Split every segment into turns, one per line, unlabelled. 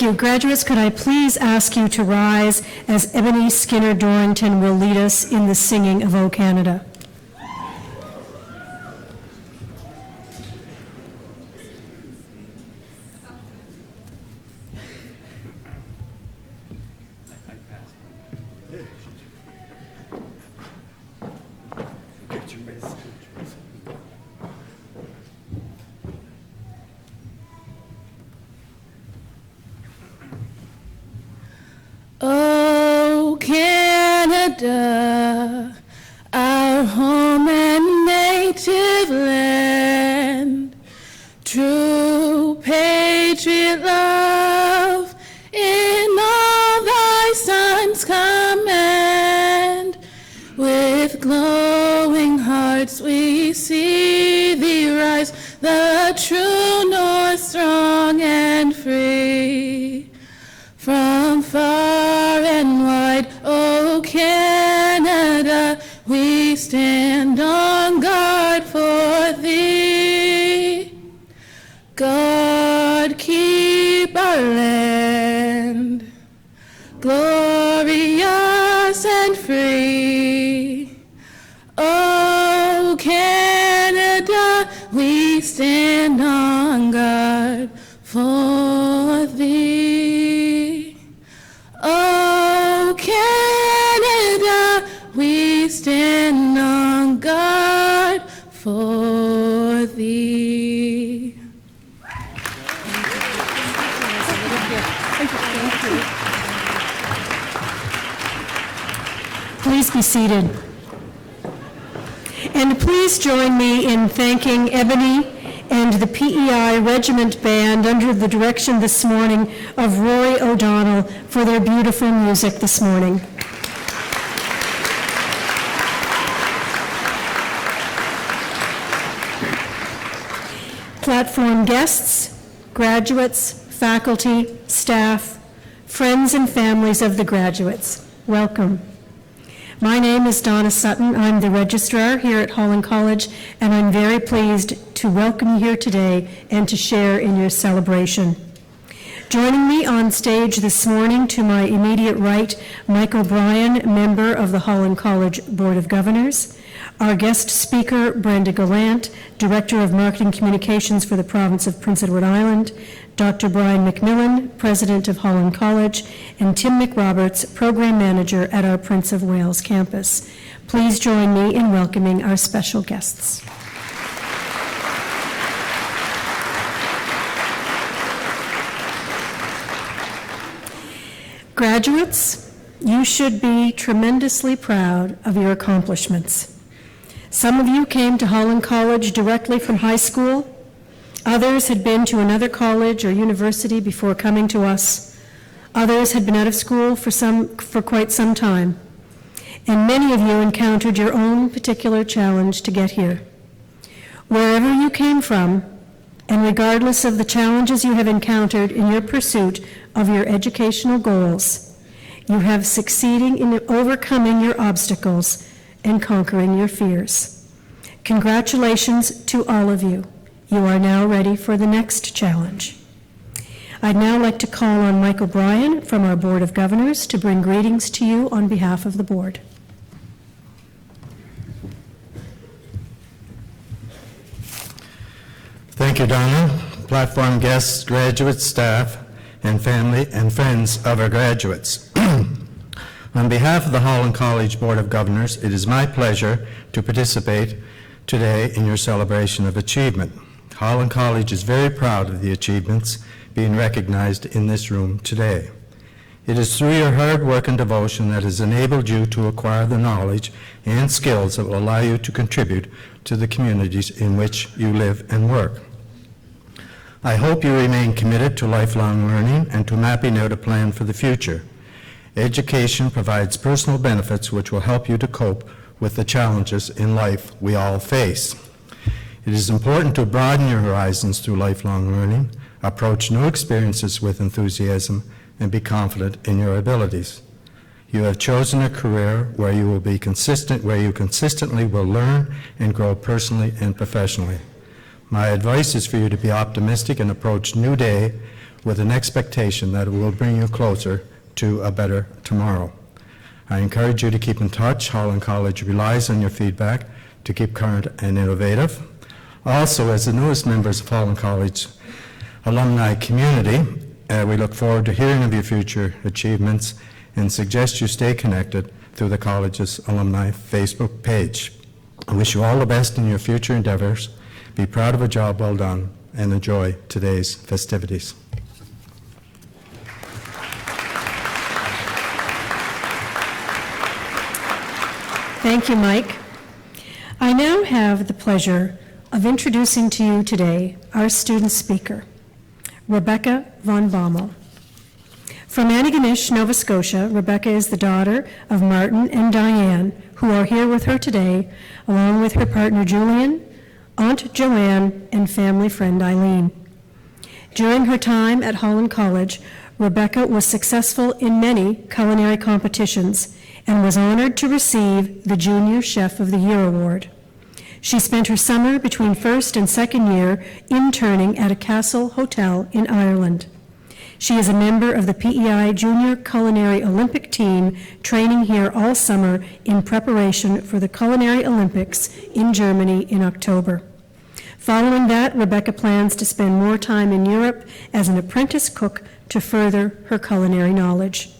Thank you. Graduates, could I please ask you to rise as Ebony Skinner Dorrington will lead us in the singing of O Canada.
Oh, Canada, our home and native land, true patriot love in all thy sons command. With glowing hearts we see thee rise, the true north strong and free. From far and wide, O Canada, we stand on guard for thee. God keep our land, glorious and free. O Canada, we stand on guard for thee. Oh, Canada, we stand on guard for thee.
Please be seated. And please join me in thanking Ebony and the PEI Regiment Band under the direction this morning of Rory O'Donnell for their beautiful music this morning. Platform guests, graduates, faculty, staff, friends and families of the graduates, welcome. My name is Donna Sutton. I'm the registrar here at Holland College, and I'm very pleased to welcome you here today and to share in your celebration. Joining me on stage this morning to my immediate right, Mike O'Brien, member of the Holland College Board of Governors, our guest speaker, Brenda Gallant, Director of Marketing Communications for the Province of Prince Edward Island, Dr. Brian McMillan, President of Holland College, and Tim McRoberts, Program Manager at our Prince of Wales campus. Please join me in welcoming our special guests. Graduates, you should be tremendously proud of your accomplishments. Some of you came to Holland College directly from high school. Others had been to another college or university before coming to us. Others had been out of school for quite some time. And many of you encountered your own particular challenge to get here. Wherever you came from, and regardless of the challenges you have encountered in your pursuit of your educational goals, you have succeeded in overcoming your obstacles and conquering your fears. Congratulations to all of you. You are now ready for the next challenge. I'd now like to call on Mike O'Brien from our Board of Governors to bring greetings to you on behalf of the board.
Thank you, Donna. Platform guests, graduates, staff, and family and friends of our graduates. On behalf of the Holland College Board of Governors, it is my pleasure to participate today in your celebration of achievement. Holland College is very proud of the achievements being recognized in this room today. It is through your hard work and devotion that has enabled you to acquire the knowledge and skills that will allow you to contribute to the communities in which you live and work. I hope you remain committed to lifelong learning and to mapping out a plan for the future. Education provides personal benefits which will help you to cope with the challenges in life we all face. It is important to broaden your horizons through lifelong learning, approach new experiences with enthusiasm, and be confident in your abilities. You have chosen a career where you will be consistent, where you consistently will learn and grow personally and professionally. My advice is for you to be optimistic and approach new day with an expectation that it will bring you closer to a better tomorrow. I encourage you to keep in touch. Holland College relies on your feedback to keep current and innovative. Also, as the newest members of Holland College alumni community, we look forward to hearing of your future achievements and suggest you stay connected through the college's alumni Facebook page. I wish you all the best in your future endeavors. Be proud of a job well done and enjoy today's festivities.
Thank you, Mike. I now have the pleasure of introducing to you today our student speaker, Rebecca von Bommel. From Antigonish, Nova Scotia, Rebecca is the daughter of Martin and Diane, who are here with her today, along with her partner Julian, Aunt Joanne, and family friend Eileen. During her time at Holland College, Rebecca was successful in many culinary competitions and was honored to receive the Junior Chef of the Year award. She spent her summer between first and second year interning at a castle hotel in Ireland. She is a member of the PEI Junior Culinary Olympic team, training here all summer in preparation for the Culinary Olympics in Germany in October. Following that, Rebecca plans to spend more time in Europe as an apprentice cook to further her culinary knowledge.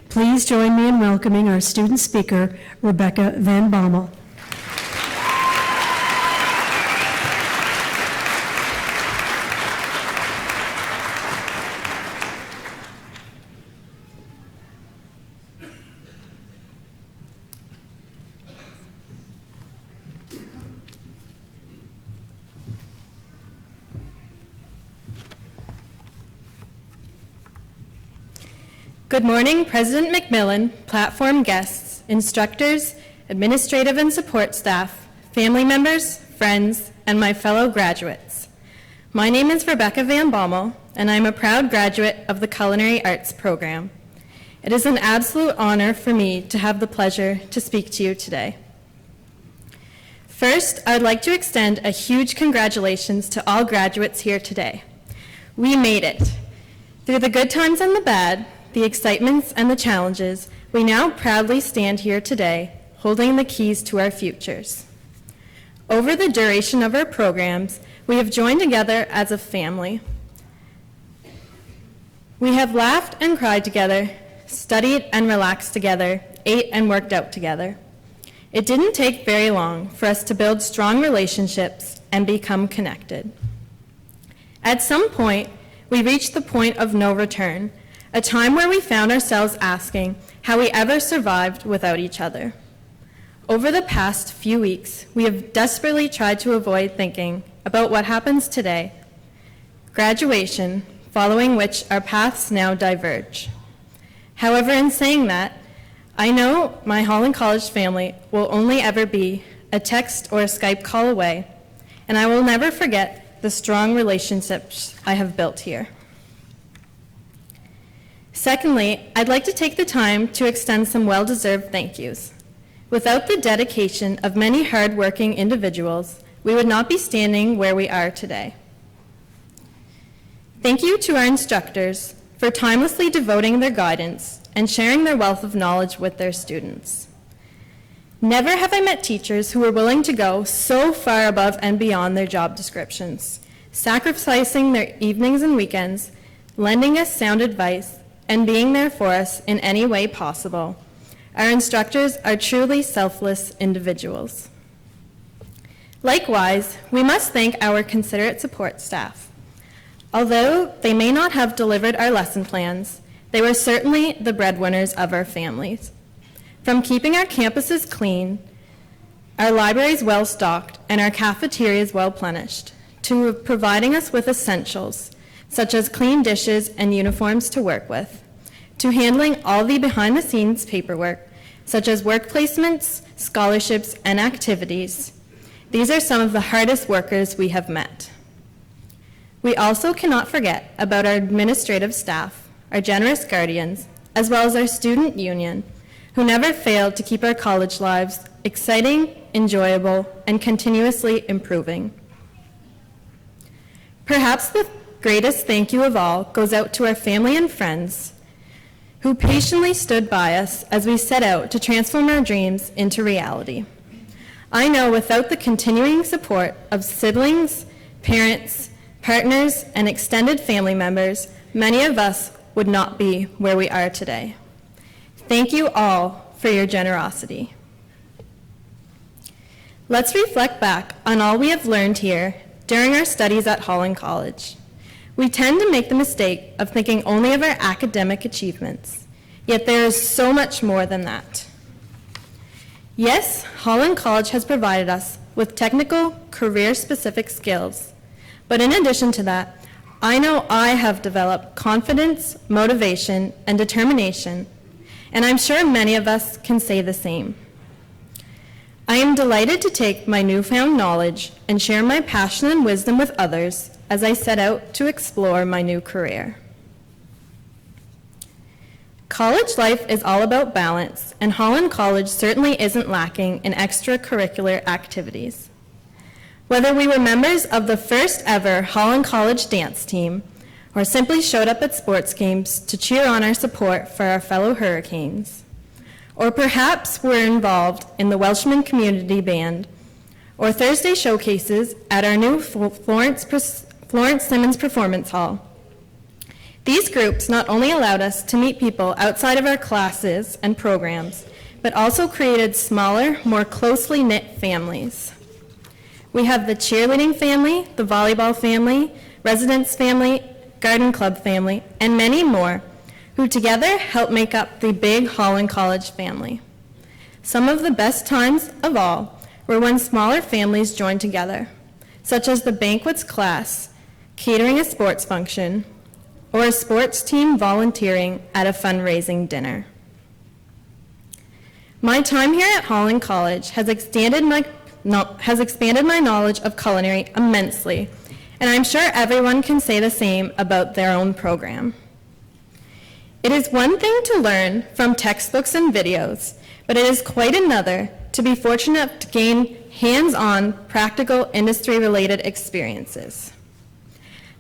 Please join me in welcoming our student speaker, Rebecca van Bommel.
Good morning, President McMillan, platform guests, instructors, administrative and support staff, family members, friends, and my fellow graduates. My name is Rebecca van Bommel, and I'm a proud graduate of the Culinary Arts program. It is an absolute honor for me to have the pleasure to speak to you today. First, I'd like to extend a huge congratulations to all graduates here today. We made it. Through the good times and the bad, the excitements and the challenges, we now proudly stand here today, holding the keys to our futures. Over the duration of our programs, we have joined together as a family. We have laughed and cried together, studied and relaxed together, ate and worked out together. It didn't take very long for us to build strong relationships and become connected. At some point, we reached the point of no return, a time where we found ourselves asking how we ever survived without each other. Over the past few weeks, we have desperately tried to avoid thinking about what happens today, graduation, following which our paths now diverge. However, in saying that, I know my Holland College family will only ever be a text or a Skype call away, and I will never forget the strong relationships I have built here. Secondly, I'd like to take the time to extend some well-deserved thank yous. Without the dedication of many hard-working individuals, we would not be standing where we are today. Thank you to our instructors for timelessly devoting their guidance and sharing their wealth of knowledge with their students. Never have I met teachers who were willing to go so far above and beyond their job descriptions, sacrificing their evenings and weekends, lending us sound advice, and being there for us in any way possible. Our instructors are truly selfless individuals. Likewise, we must thank our considerate support staff. Although they may not have delivered our lesson plans, they were certainly the breadwinners of our families. From keeping our campuses clean, our libraries well-stocked, and our cafeterias well-plenished, to providing us with essentials, such as clean dishes and uniforms to work with, to handling all the behind-the-scenes paperwork, such as work placements, scholarships, and activities. These are some of the hardest workers we have met. We also cannot forget about our administrative staff, our generous guardians, as well as our student union, who never failed to keep our college lives exciting, enjoyable, and continuously improving. Perhaps the greatest thank you of all goes out to our family and friends who patiently stood by us as we set out to transform our dreams into reality. I know without the continuing support of siblings, parents, partners, and extended family members, many of us would not be where we are today. Thank you all for your generosity. Let's reflect back on all we have learned here during our studies at Holland College. We tend to make the mistake of thinking only of our academic achievements, yet there is so much more than that. Yes, Holland College has provided us with technical, career-specific skills, but in addition to that, I know I have developed confidence, motivation, and determination, and I'm sure many of us can say the same. I am delighted to take my newfound knowledge and share my passion and wisdom with others as I set out to explore my new career. College life is all about balance, and Holland College certainly isn't lacking in extracurricular activities. Whether we were members of the first ever Holland College dance team, or simply showed up at sports games to cheer on our support for our fellow Hurricanes, or perhaps were involved in the Welshman Community Band, or Thursday showcases at our new Florence Simmons Performance Hall. These groups not only allowed us to meet people outside of our classes and programs, but also created smaller, more closely knit families. We have the cheerleading family, the volleyball family, residence family, garden club family, and many more, who together help make up the big Holland College family. Some of the best times of all were when smaller families joined together, such as the banquets class, catering a sports function, or a sports team volunteering at a fundraising dinner. My time here at Holland College has expanded my knowledge of culinary immensely, and I'm sure everyone can say the same about their own program. It is one thing to learn from textbooks and videos, but it is quite another to be fortunate to gain hands-on, practical, industry-related experiences.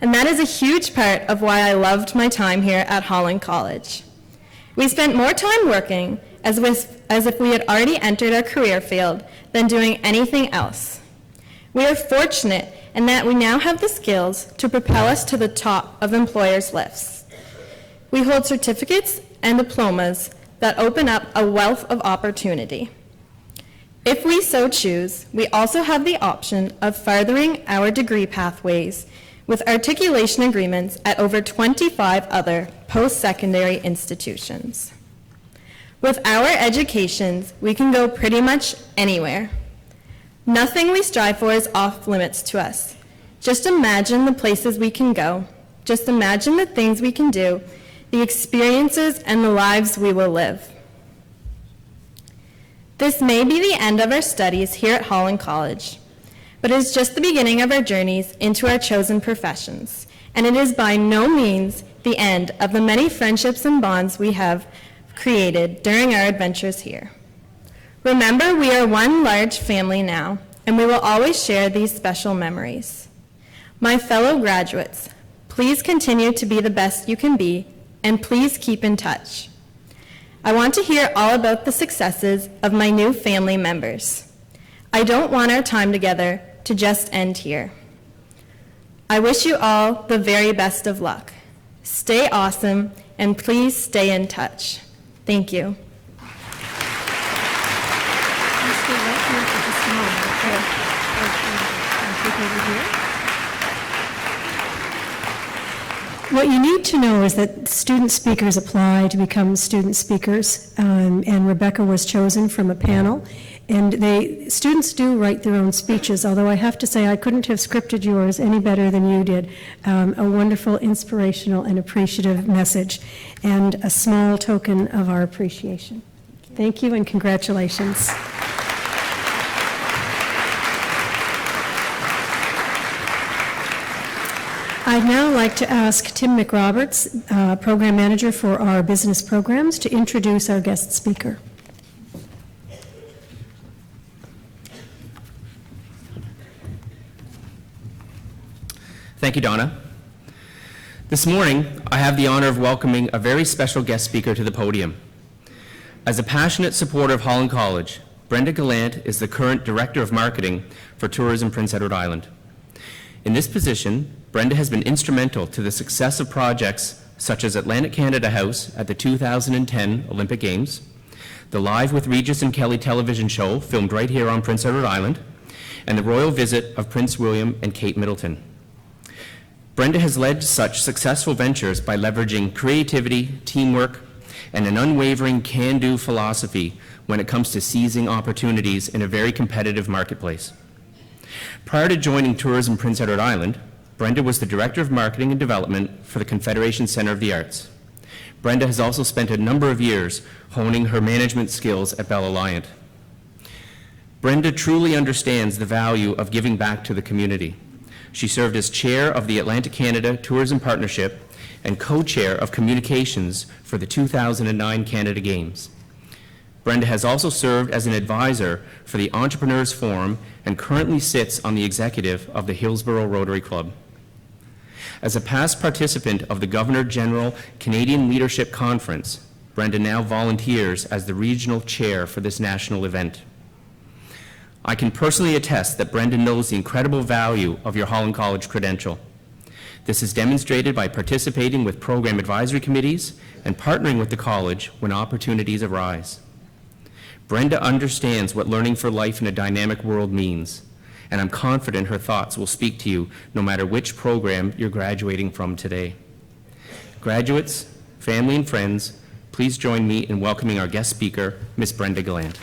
And that is a huge part of why I loved my time here at Holland College. We spent more time working as if we had already entered our career field than doing anything else. We are fortunate in that we now have the skills to propel us to the top of employers' lists. We hold certificates and diplomas that open up a wealth of opportunity. If we so choose, we also have the option of furthering our degree pathways with articulation agreements at over 25 other post-secondary institutions. With our educations, we can go pretty much anywhere. Nothing we strive for is off limits to us. Just imagine the places we can go. Just imagine the things we can do, the experiences and the lives we will live. This may be the end of our studies here at Holland College, but it is just the beginning of our journeys into our chosen professions, and it is by no means the end of the many friendships and bonds we have created during our adventures here. Remember, we are one large family now, and we will always share these special memories. My fellow graduates, please continue to be the best you can be, and please keep in touch. I want to hear all about the successes of my new family members. I don't want our time together to just end here. I wish you all the very best of luck. Stay awesome, and please stay in touch. Thank you.
What you need to know is that student speakers apply to become student speakers, and Rebecca was chosen from a panel. And students do write their own speeches, although I have to say I couldn't have scripted yours any better than you did. A wonderful, inspirational, and appreciative message, and a small token of our appreciation. Thank you and congratulations. I'd now like to ask Tim McRoberts, Program Manager for our business programs, to introduce our guest speaker.
Thank you, Donna. This morning, I have the honor of welcoming a very special guest speaker to the podium. As a passionate supporter of Holland College, Brenda Gallant is the current Director of Marketing for Tourism Prince Edward Island. In this position, Brenda has been instrumental to the success of projects such as Atlantic Canada House at the 2010 Olympic Games, the Live with Regis and Kelly television show filmed right here on Prince Edward Island, and the royal visit of Prince William and Kate Middleton. Brenda has led such successful ventures by leveraging creativity, teamwork, and an unwavering can-do philosophy when it comes to seizing opportunities in a very competitive marketplace. Prior to joining Tourism Prince Edward Island, Brenda was the Director of Marketing and Development for the Confederation Centre of the Arts. Brenda has also spent a number of years honing her management skills at Bell Alliant. Brenda truly understands the value of giving back to the community. She served as chair of the Atlantic Canada Tourism Partnership and co-chair of communications for the 2009 Canada Games. Brenda has also served as an advisor for the Entrepreneurs Forum and currently sits on the executive of the Hillsborough Rotary Club. As a past participant of the Governor General Canadian Leadership Conference, Brenda now volunteers as the regional chair for this national event. I can personally attest that Brenda knows the incredible value of your Holland College credential. This is demonstrated by participating with program advisory committees and partnering with the college when opportunities arise. Brenda understands what learning for life in a dynamic world means, and I'm confident her thoughts will speak to you no matter which program you're graduating from today. Graduates, family, and friends, please join me in welcoming our guest speaker, Ms. Brenda Gallant.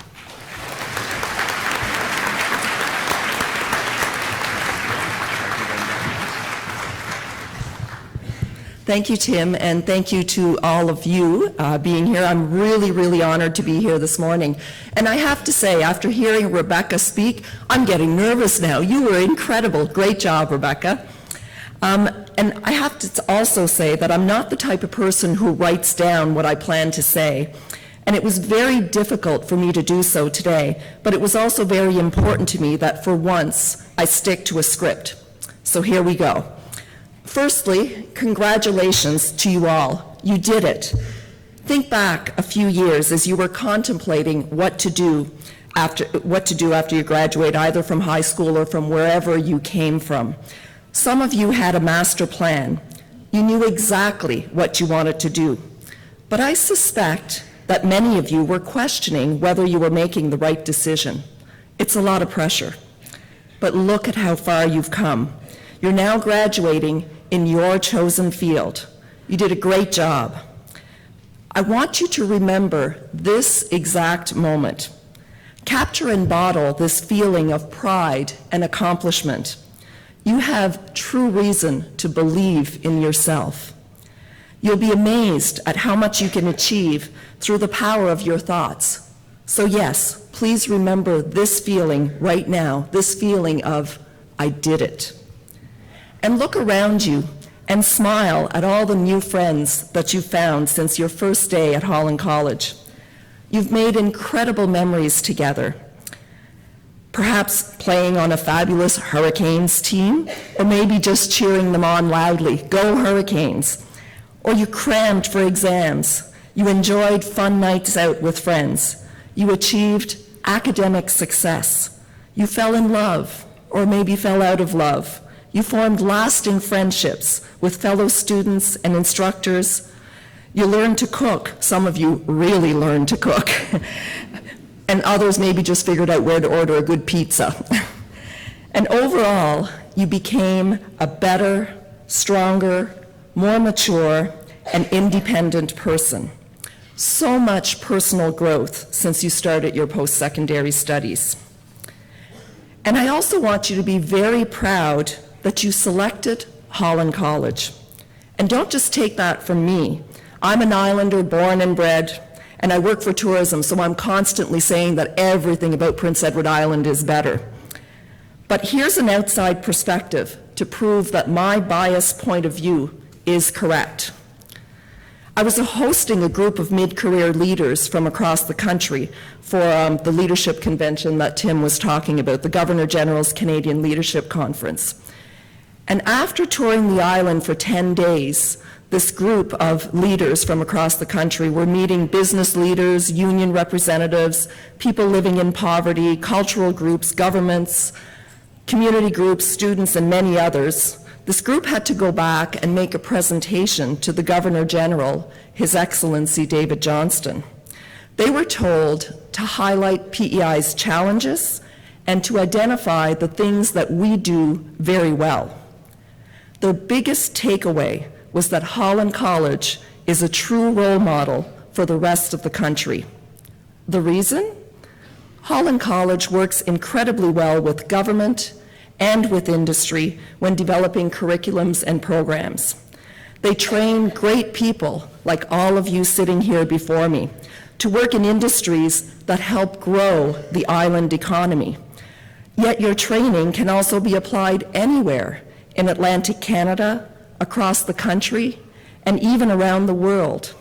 Thank you, Tim, and thank you to all of you being here. I'm really, really honored to be here this morning. And I have to say, after hearing Rebecca speak, I'm getting nervous now. You were incredible. Great job, Rebecca. And I have to also say that I'm not the type of person who writes down what I plan to say. And it was very difficult for me to do so today, but it was also very important to me that for once I stick to a script. So here we go. Firstly, congratulations to you all. You did it. Think back a few years as you were contemplating what to do after you graduate, either from high school or from wherever you came from. Some of you had a master plan. You knew exactly what you wanted to do. But I suspect that many of you were questioning whether you were making the right decision. It's a lot of pressure. But look at how far you've come. You're now graduating in your chosen field. You did a great job. I want you to remember this exact moment. Capture and bottle this feeling of pride and accomplishment. You have true reason to believe in yourself. You'll be amazed at how much you can achieve through the power of your thoughts. So yes, please remember this feeling right now, this feeling of, I did it. And look around you and smile at all the new friends that you've found since your first day at Holland College. You've made incredible memories together. Perhaps playing on a fabulous Hurricanes team, or maybe just cheering them on loudly, go Hurricanes. Or you crammed for exams. You enjoyed fun nights out with friends. You achieved academic success. You fell in love, or maybe fell out of love. You formed lasting friendships with fellow students and instructors. You learned to cook. Some of you really learned to cook. And others maybe just figured out where to order a good pizza. And overall, you became a better, stronger, more mature, and independent person. So much personal growth since you started your post-secondary studies. And I also want you to be very proud that you selected Holland College. And don't just take that from me. I'm an islander born and bred, and I work for tourism, so I'm constantly saying that everything about Prince Edward Island is better. But here's an outside perspective to prove that my biased point of view is correct. I was hosting a group of mid-career leaders from across the country for the leadership convention that Tim was talking about, the Governor General's Canadian Leadership Conference. And after touring the island for 10 days, this group of leaders from across the country were meeting business leaders, union representatives, people living in poverty, cultural groups, governments, community groups, students, and many others. This group had to go back and make a presentation to the Governor General, His Excellency David Johnston. They were told to highlight PEI's challenges and to identify the things that we do very well. Their biggest takeaway was that Holland College is a true role model for the rest of the country. The reason? Holland College works incredibly well with government and with industry when developing curriculums and programs. They train great people, like all of you sitting here before me, to work in industries that help grow the island economy. Yet your training can also be applied anywhere in Atlantic Canada, across the country, and even around the world.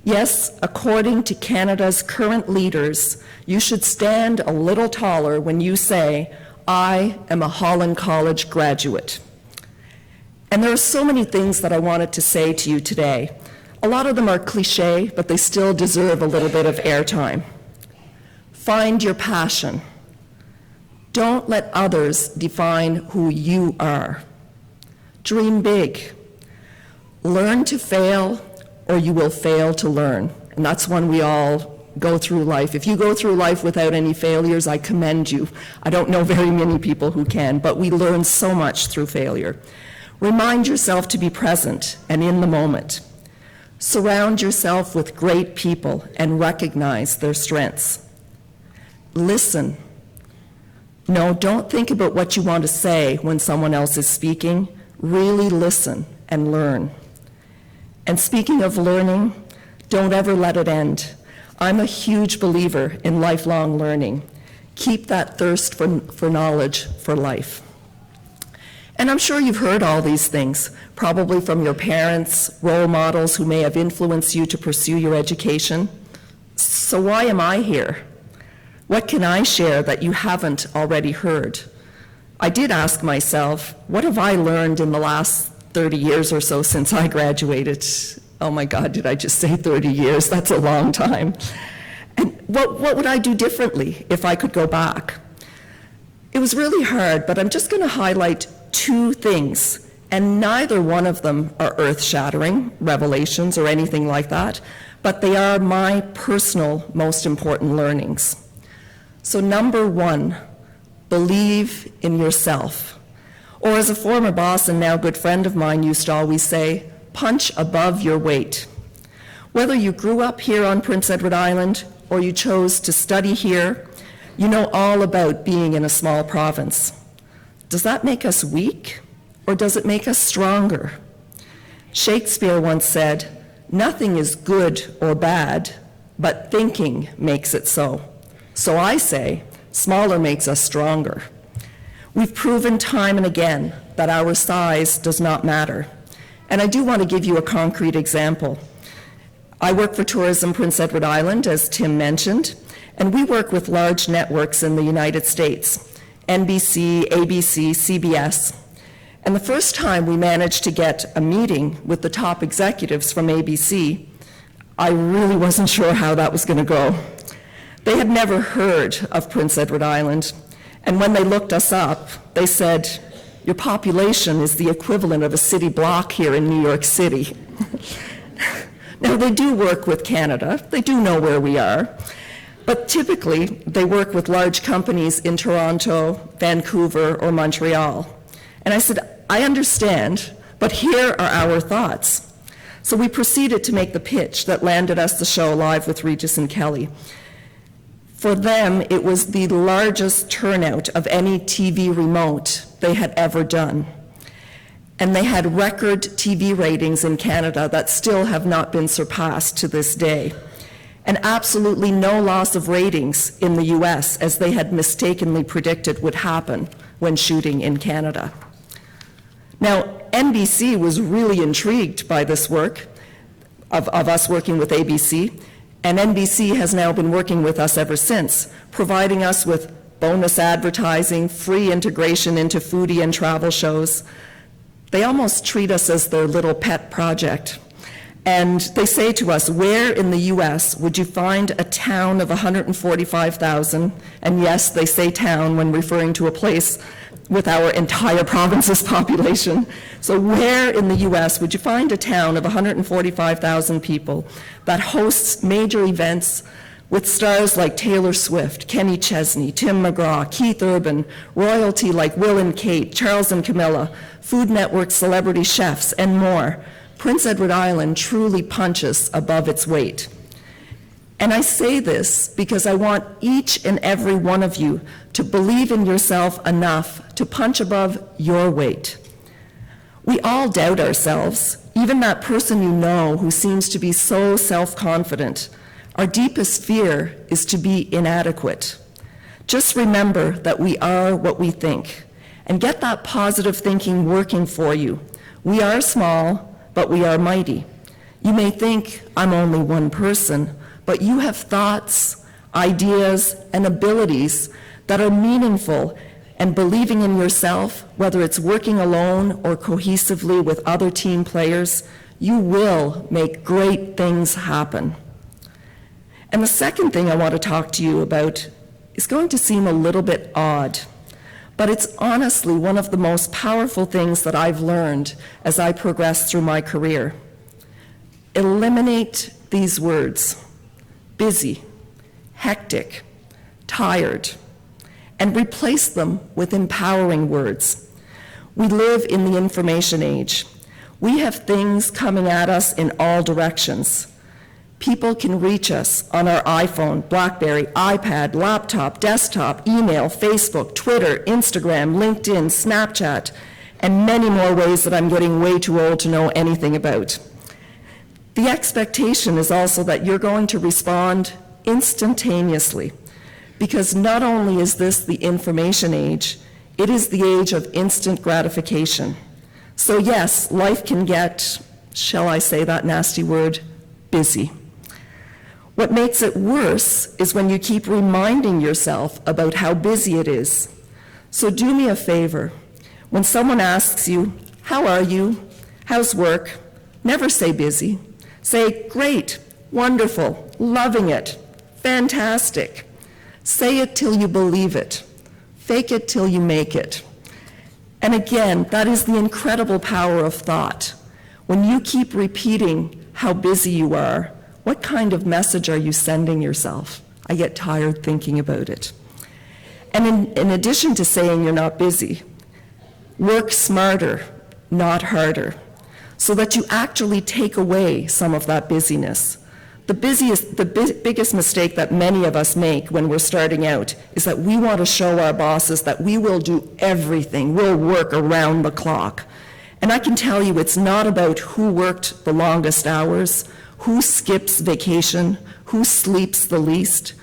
Yes, according to Canada's current leaders, you should stand a little taller when you say, "I am a Holland College graduate." And there are so many things that I wanted to say to you today. A lot of them are cliche, but they still deserve a little bit of airtime. Find your passion. Don't let others define who you are. Dream big. Learn to fail, or you will fail to learn. And that's one we all go through life. If you go through life without any failures, I commend you. I don't know very many people who can, but we learn so much through failure. Remind yourself to be present and in the moment. Surround yourself with great people and recognize their strengths. Listen. No, don't think about what you want to say when someone else is speaking. Really listen and learn. And speaking of learning, don't ever let it end. I'm a huge believer in lifelong learning. Keep that thirst for knowledge for life. And I'm sure you've heard all these things, probably from your parents, role models who may have influenced you to pursue your education. So why am I here? What can I share that you haven't already heard? I did ask myself, what have I learned in the last 30 years or so since I graduated? Oh my God, did I just say 30 years? That's a long time. And what would I do differently if I could go back? It was really hard, but I'm just going to highlight two things, and neither one of them are earth-shattering revelations or anything like that, but they are my personal most important learnings. So number one, believe in yourself. Or as a former boss and now good friend of mine used to always say, punch above your weight. Whether you grew up here on Prince Edward Island or you chose to study here, you know all about being in a small province. Does that make us weak, or does it make us stronger? Shakespeare once said, "Nothing is good or bad, but thinking makes it so." So I say, smaller makes us stronger. We've proven time and again that our size does not matter. And I do want to give you a concrete example. I work for Tourism Prince Edward Island, as Tim mentioned, and we work with large networks in the United States, NBC, ABC, CBS. And the first time we managed to get a meeting with the top executives from ABC, I really wasn't sure how that was going to go. They had never heard of Prince Edward Island, and when they looked us up, they said, "Your population is the equivalent of a city block here in New York City." Now, they do work with Canada. They do know where we are. But typically, they work with large companies in Toronto, Vancouver, or Montreal. And I said, I understand, but here are our thoughts. So we proceeded to make the pitch that landed us the show Live with Regis and Kelly. For them, it was the largest turnout of any TV remote they had ever done. And they had record TV ratings in Canada that still have not been surpassed to this day. And absolutely no loss of ratings in the US, as they had mistakenly predicted would happen when shooting in Canada. Now, NBC was really intrigued by this work of us working with ABC, and NBC has now been working with us ever since, providing us with bonus advertising, free integration into foodie and travel shows. They almost treat us as their little pet project. And they say to us, where in the US would you find a town of 145,000? And yes, they say town when referring to a place with our entire province's population. So where in the US would you find a town of 145,000 people that hosts major events with stars like Taylor Swift, Kenny Chesney, Tim McGraw, Keith Urban, royalty like Will and Kate, Charles and Camilla, Food Network celebrity chefs, and more? Prince Edward Island truly punches above its weight. And I say this because I want each and every one of you to believe in yourself enough to punch above your weight. We all doubt ourselves, even that person you know who seems to be so self-confident. Our deepest fear is to be inadequate. Just remember that we are what we think, and get that positive thinking working for you. We are small, but we are mighty. You may think, I'm only one person, but you have thoughts, ideas, and abilities that are meaningful, and believing in yourself, whether it's working alone or cohesively with other team players, you will make great things happen. And the second thing I want to talk to you about is going to seem a little bit odd, but it's honestly one of the most powerful things that I've learned as I progress through my career. Eliminate these words: busy, hectic, tired, and replace them with empowering words. We live in the information age. We have things coming at us in all directions. People can reach us on our iPhone, BlackBerry, iPad, laptop, desktop, email, Facebook, Twitter, Instagram, LinkedIn, Snapchat, and many more ways that I'm getting way too old to know anything about. The expectation is also that you're going to respond instantaneously, because not only is this the information age, it is the age of instant gratification. So yes, life can get, shall I say that nasty word, busy. What makes it worse is when you keep reminding yourself about how busy it is. So do me a favor. When someone asks you, how are you? How's work? Never say busy. Say, great, wonderful, loving it, fantastic. Say it till you believe it. Fake it till you make it. And again, that is the incredible power of thought. When you keep repeating how busy you are, what kind of message are you sending yourself? I get tired thinking about it. And in addition to saying you're not busy, work smarter, not harder, so that you actually take away some of that busyness. The biggest mistake that many of us make when we're starting out is that we want to show our bosses that we will do everything, we'll work around the clock. And I can tell you it's not about who worked the longest hours, who skips vacation, who sleeps the least.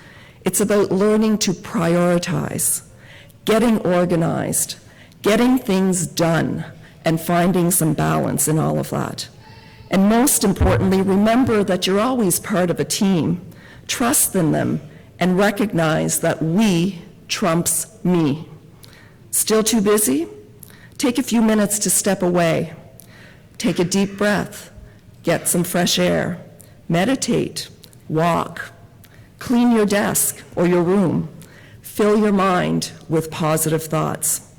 It's about learning to prioritize, getting organized, getting things done, and finding some balance in all of that. And most importantly, remember that you're always part of a team. Trust in them and recognize that we trumps me. Still too busy? Take a few minutes to step away. Take a deep breath. Get some fresh air. Meditate. Walk. Clean your desk or your room. Fill your mind with positive thoughts.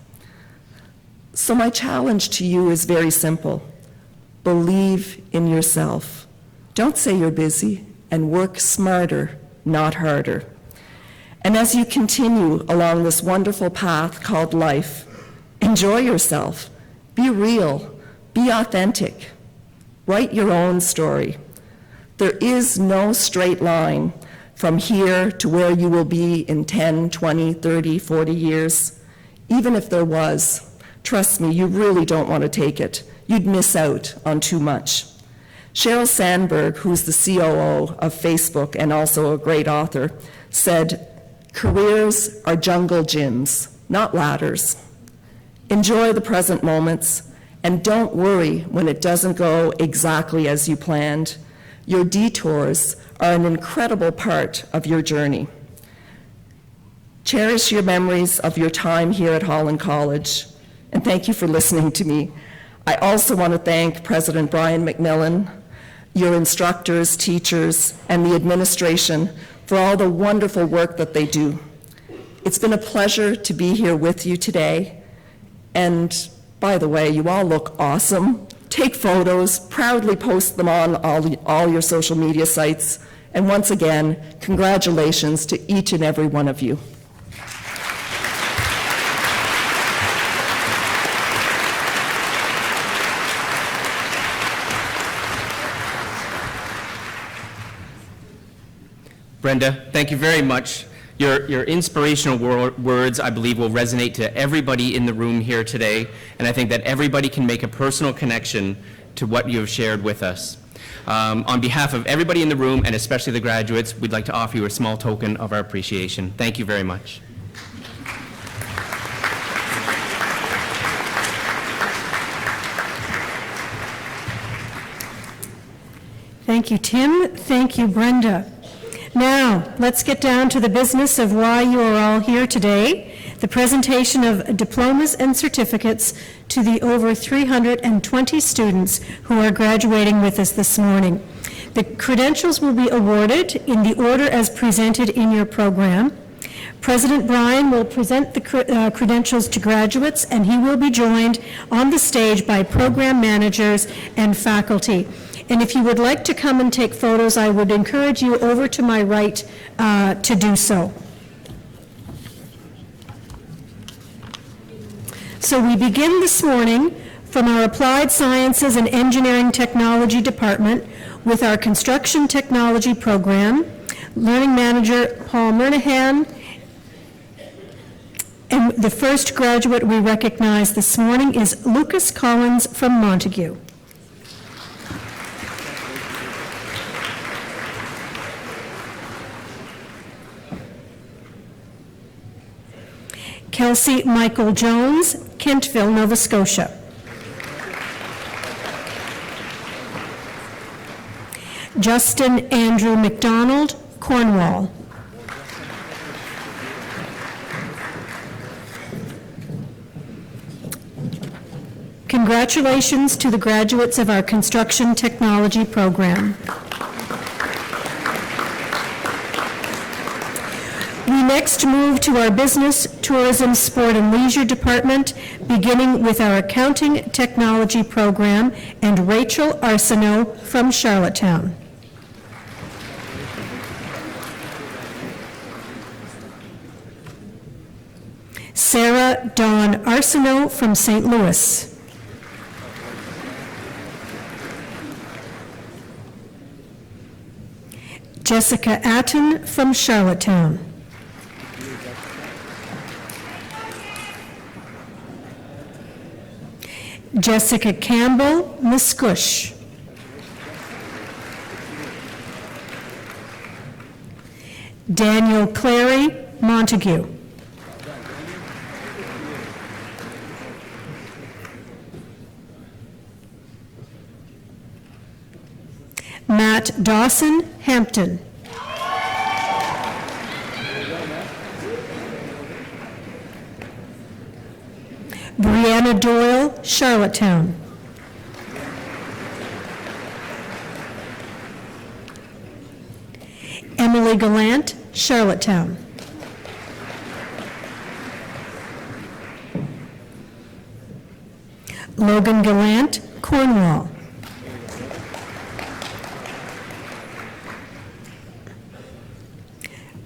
So my challenge to you is very simple. Believe in yourself. Don't say you're busy, and work smarter, not harder. And as you continue along this wonderful path called life, enjoy yourself. Be real. Be authentic. Write your own story. There is no straight line from here to where you will be in 10, 20, 30, 40 years. Even if there was, trust me, you really don't want to take it. You'd miss out on too much. Sheryl Sandberg, who's the COO of Facebook and also a great author, said, "Careers are jungle gyms, not ladders. Enjoy the present moments, and don't worry when it doesn't go exactly as you planned. Your detours are an incredible part of your journey. Cherish your memories of your time here at Holland College, and thank you for listening to me. I also want to thank President Brian McMillan, your instructors, teachers, and the administration for all the wonderful work that they do. It's been a pleasure to be here with you today. And by the way, you all look awesome. Take photos, proudly post them on all your social media sites. And once again, congratulations to each and every one of you.
Brenda, thank you very much. Your inspirational words, I believe, will resonate to everybody in the room here today, and I think that everybody can make a personal connection to what you have shared with us. On behalf of everybody in the room, and especially the graduates, we'd like to offer you a small token of our appreciation. Thank you very much.
Thank you, Tim. Thank you, Brenda. Now, let's get down to the business of why you are all here today, the presentation of diplomas and certificates to the over 320 students who are graduating with us this morning. The credentials will be awarded in the order as presented in your program. President Brian will present the credentials to graduates, and he will be joined on the stage by program managers and faculty. And if you would like to come and take photos, I would encourage you over to my right to do so. So we begin this morning from our Applied Sciences and Engineering Technology Department with our Construction Technology Program. Learning Manager Paul Murnahan. And the first graduate we recognize this morning is Lucas Collins from Montague. Kelsey Michael Jones, Kentville, Nova Scotia. Justin Andrew McDonald, Cornwall. Congratulations to the graduates of our Construction Technology Program. We next move to our Business, Tourism, Sport, and Leisure Department, beginning with our Accounting Technology Program and Rachel Arsenault from Charlottetown. Sarah Dawn Arsenault from St. Louis. Jessica Atten from Charlottetown. Jessica Campbell, Muscush. Daniel Clary, Montague. Matt Dawson, Hampton. Brianna Doyle, Charlottetown. Emily Gallant, Charlottetown. Logan Gallant, Cornwall.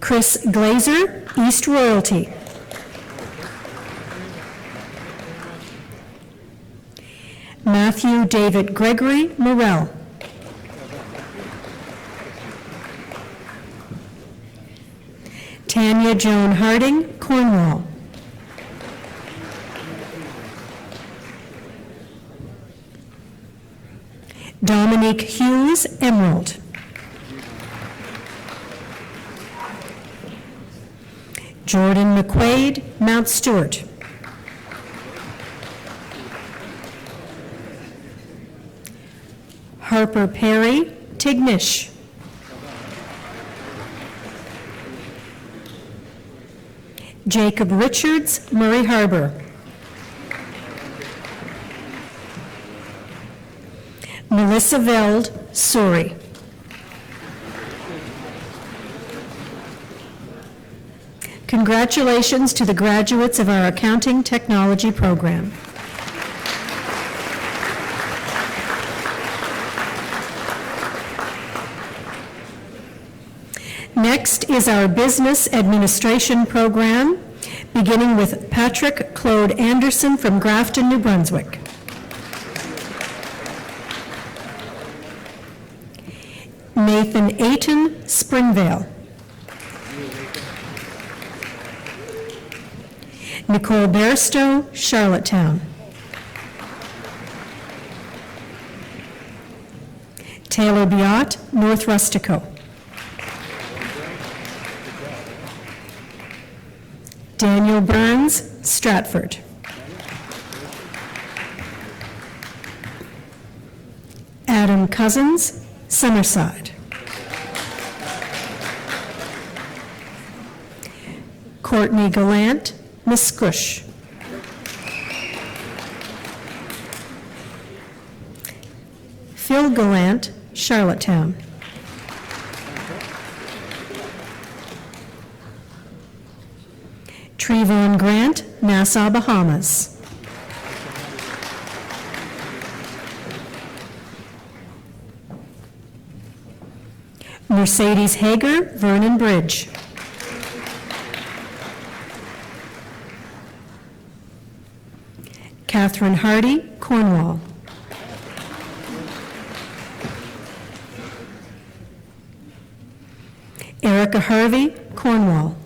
Chris Glazer, East Royalty. Matthew David Gregory, Morel. Tanya Joan Harding, Cornwall. Dominique Hughes, Emerald. Jordan McQuaid, Mount Stewart. Harper Perry, Tignish. Jacob Richards, Murray Harbor. Melissa Veld, Surrey. Congratulations to the graduates of our Accounting Technology program. Next is our Business Administration program, beginning with Patrick Claude Anderson from Grafton, New Brunswick. Nathan Ayton, Springvale. Nicole Bairstow, Charlottetown. Taylor Biot, North Rustico. Daniel Burns, Stratford. Adam Cousins, Summerside. Courtney Gallant, Muscush. Phil Gallant, Charlottetown. Trevon Grant, Nassau, Bahamas. Mercedes Hager, Vernon Bridge. Catherine Hardy, Cornwall. Erica Harvey, Cornwall.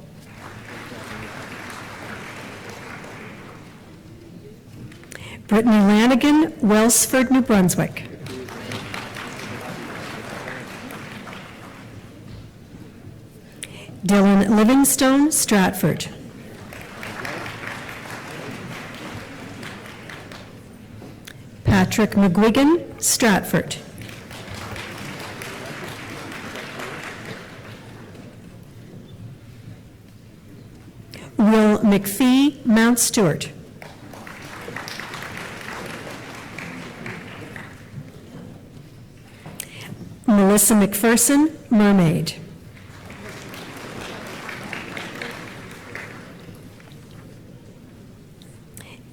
Brittany Lanigan, Wellsford, New Brunswick. Dylan Livingstone, Stratford. Patrick McGuigan, Stratford. Will McPhee, Mount Stewart. Melissa McPherson, Mermaid.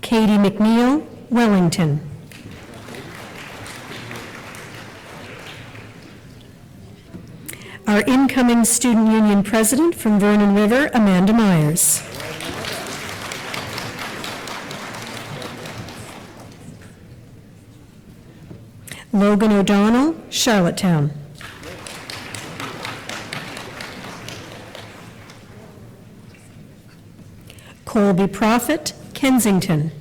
Katie McNeil, Wellington. Our incoming Student Union President from Vernon River, Amanda Myers. Logan O'Donnell, Charlottetown. Colby Prophet, Kensington.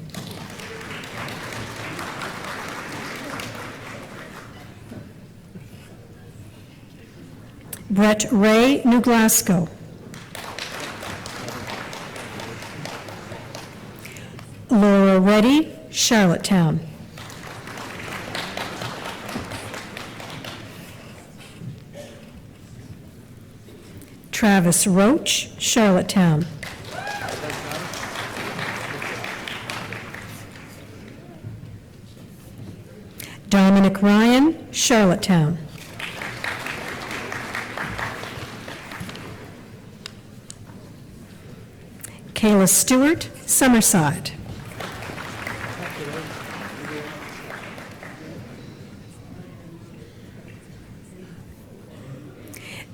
Brett Ray, New Glasgow. Laura Reddy, Charlottetown. Travis Roach, Charlottetown. Dominic Ryan, Charlottetown. Kayla Stewart, Summerside.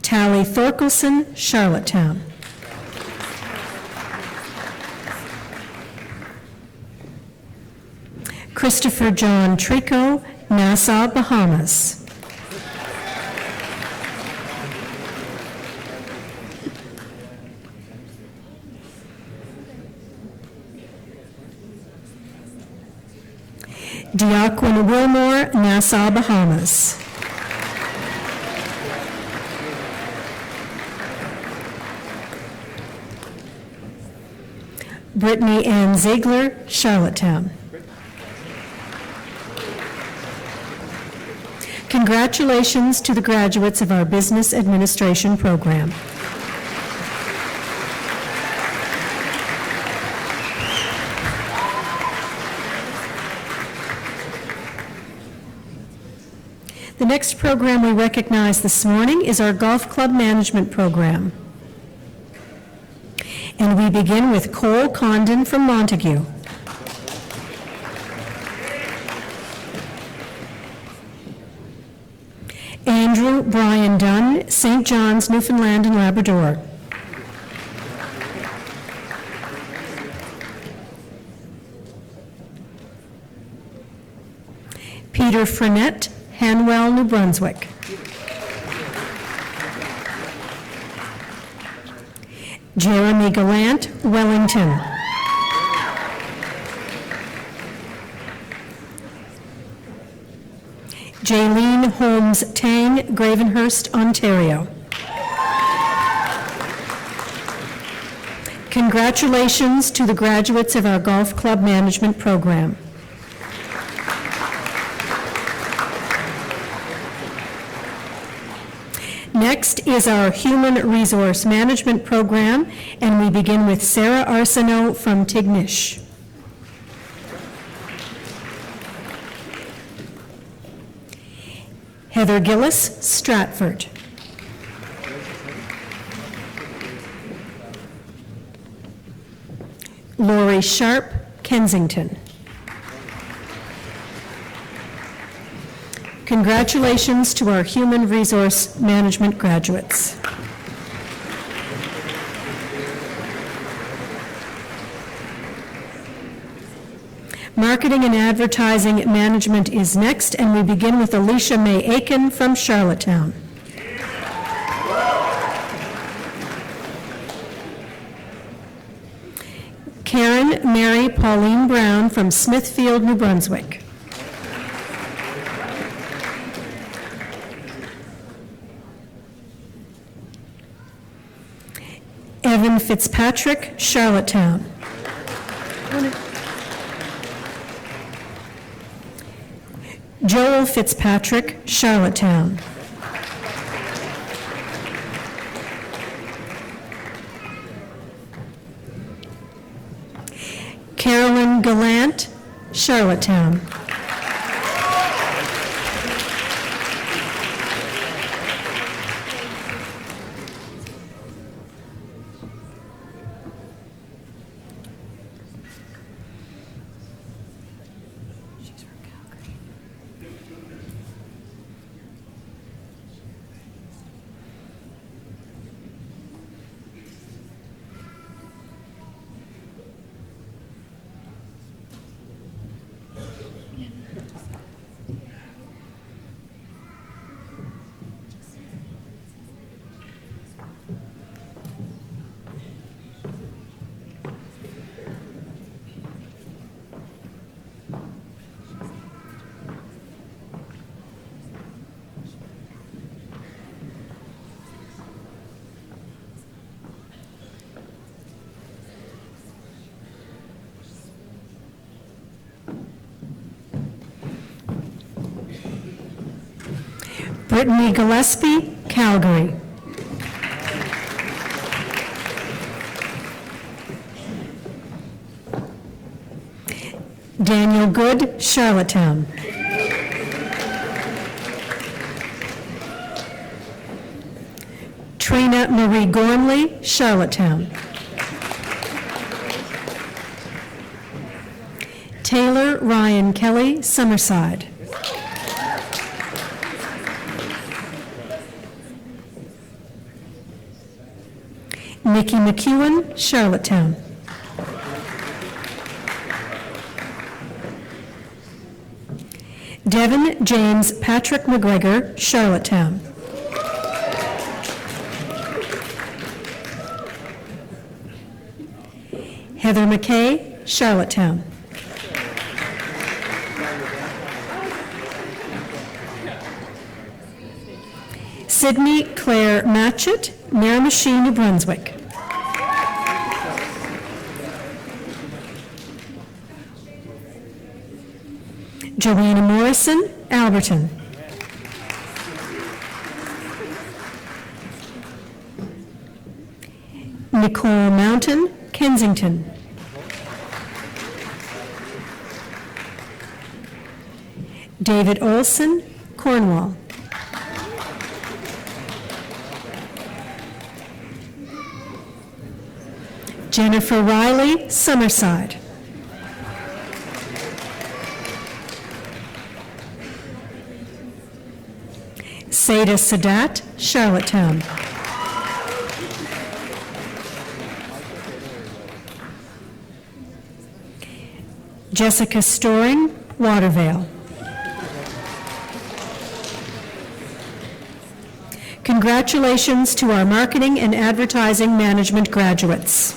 Tally Thorkelson, Charlottetown. Christopher John Trico, Nassau, Bahamas. Diaquin Wilmore, Nassau, Bahamas. Brittany Ann Ziegler, Charlottetown. Congratulations to the graduates of our Business Administration program. The next program we recognize this morning is our Golf Club Management Program. And we begin with Cole Condon from Montague. Andrew Brian Dunn, St. John's, Newfoundland and Labrador. Peter Frenette, Hanwell, New Brunswick. Jeremy Gallant, Wellington. Jaylene Holmes Tang, Gravenhurst, Ontario. Congratulations to the graduates of our Golf Club Management Program. Next is our Human Resource Management Program, and we begin with Sarah Arsenault from Tignish. Heather Gillis, Stratford. Lori Sharp, Kensington. Congratulations to our Human Resource Management graduates. Marketing and Advertising Management is next, and we begin with Alicia May Aiken from Charlottetown. Karen Mary Pauline Brown from Smithfield, New Brunswick. Evan Fitzpatrick, Charlottetown. Joel Fitzpatrick, Charlottetown. Carolyn Gallant, Charlottetown. Brittany Gillespie, Calgary. Daniel Good, Charlottetown. Trina Marie Gormley, Charlottetown. Taylor Ryan Kelly, Summerside. Nikki McEwen, Charlottetown. Devin James Patrick McGregor, Charlottetown. Heather McKay, Charlottetown. Sydney Claire Matchett, Miramichi, New Brunswick. Joanna Morrison, Alberton. Nicole Mountain, Kensington. David Olson, Cornwall. Jennifer Riley, Summerside. Seda Sadat, Charlottetown. Jessica Storing, Watervale. Congratulations to our marketing and advertising management graduates.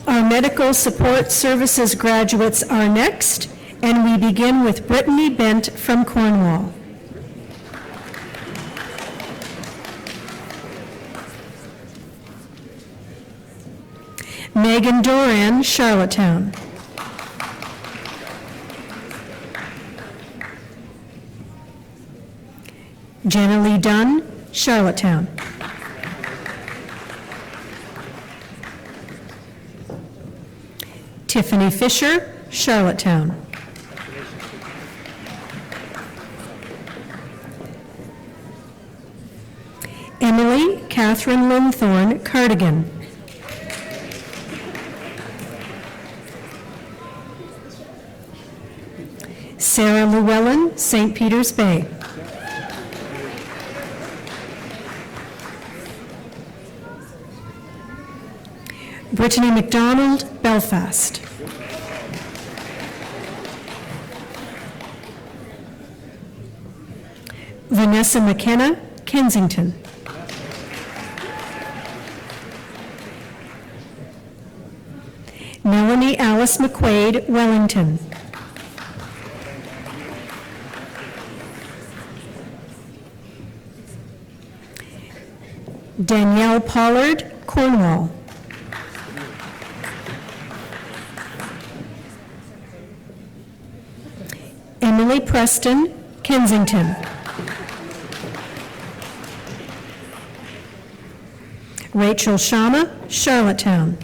Our medical support services graduates are next, and we begin with Brittany Bent from Cornwall. Megan Doran, Charlottetown. Jenna Lee Dunn, Charlottetown. Tiffany Fisher, Charlottetown. Emily Catherine Linthorne, Cardigan. Sarah Llewellyn, St. Peter's Bay. Brittany McDonald, Belfast. Vanessa McKenna, Kensington. Melanie Alice McQuaid, Wellington. Danielle Pollard, Cornwall. Emily Preston, Kensington. Rachel Shama, Charlottetown.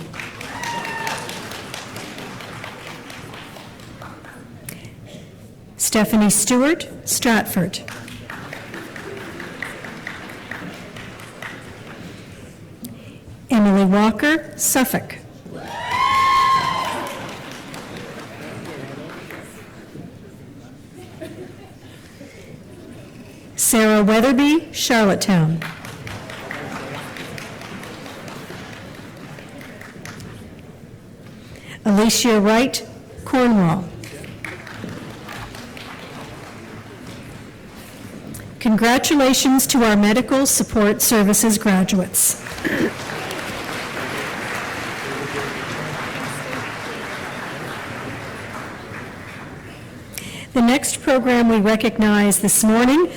Stephanie Stewart, Stratford. Emily Walker, Suffolk. Sarah Weatherby, Charlottetown. Alicia Wright, Cornwall. Congratulations to our medical support services graduates. The next program we recognize this morning,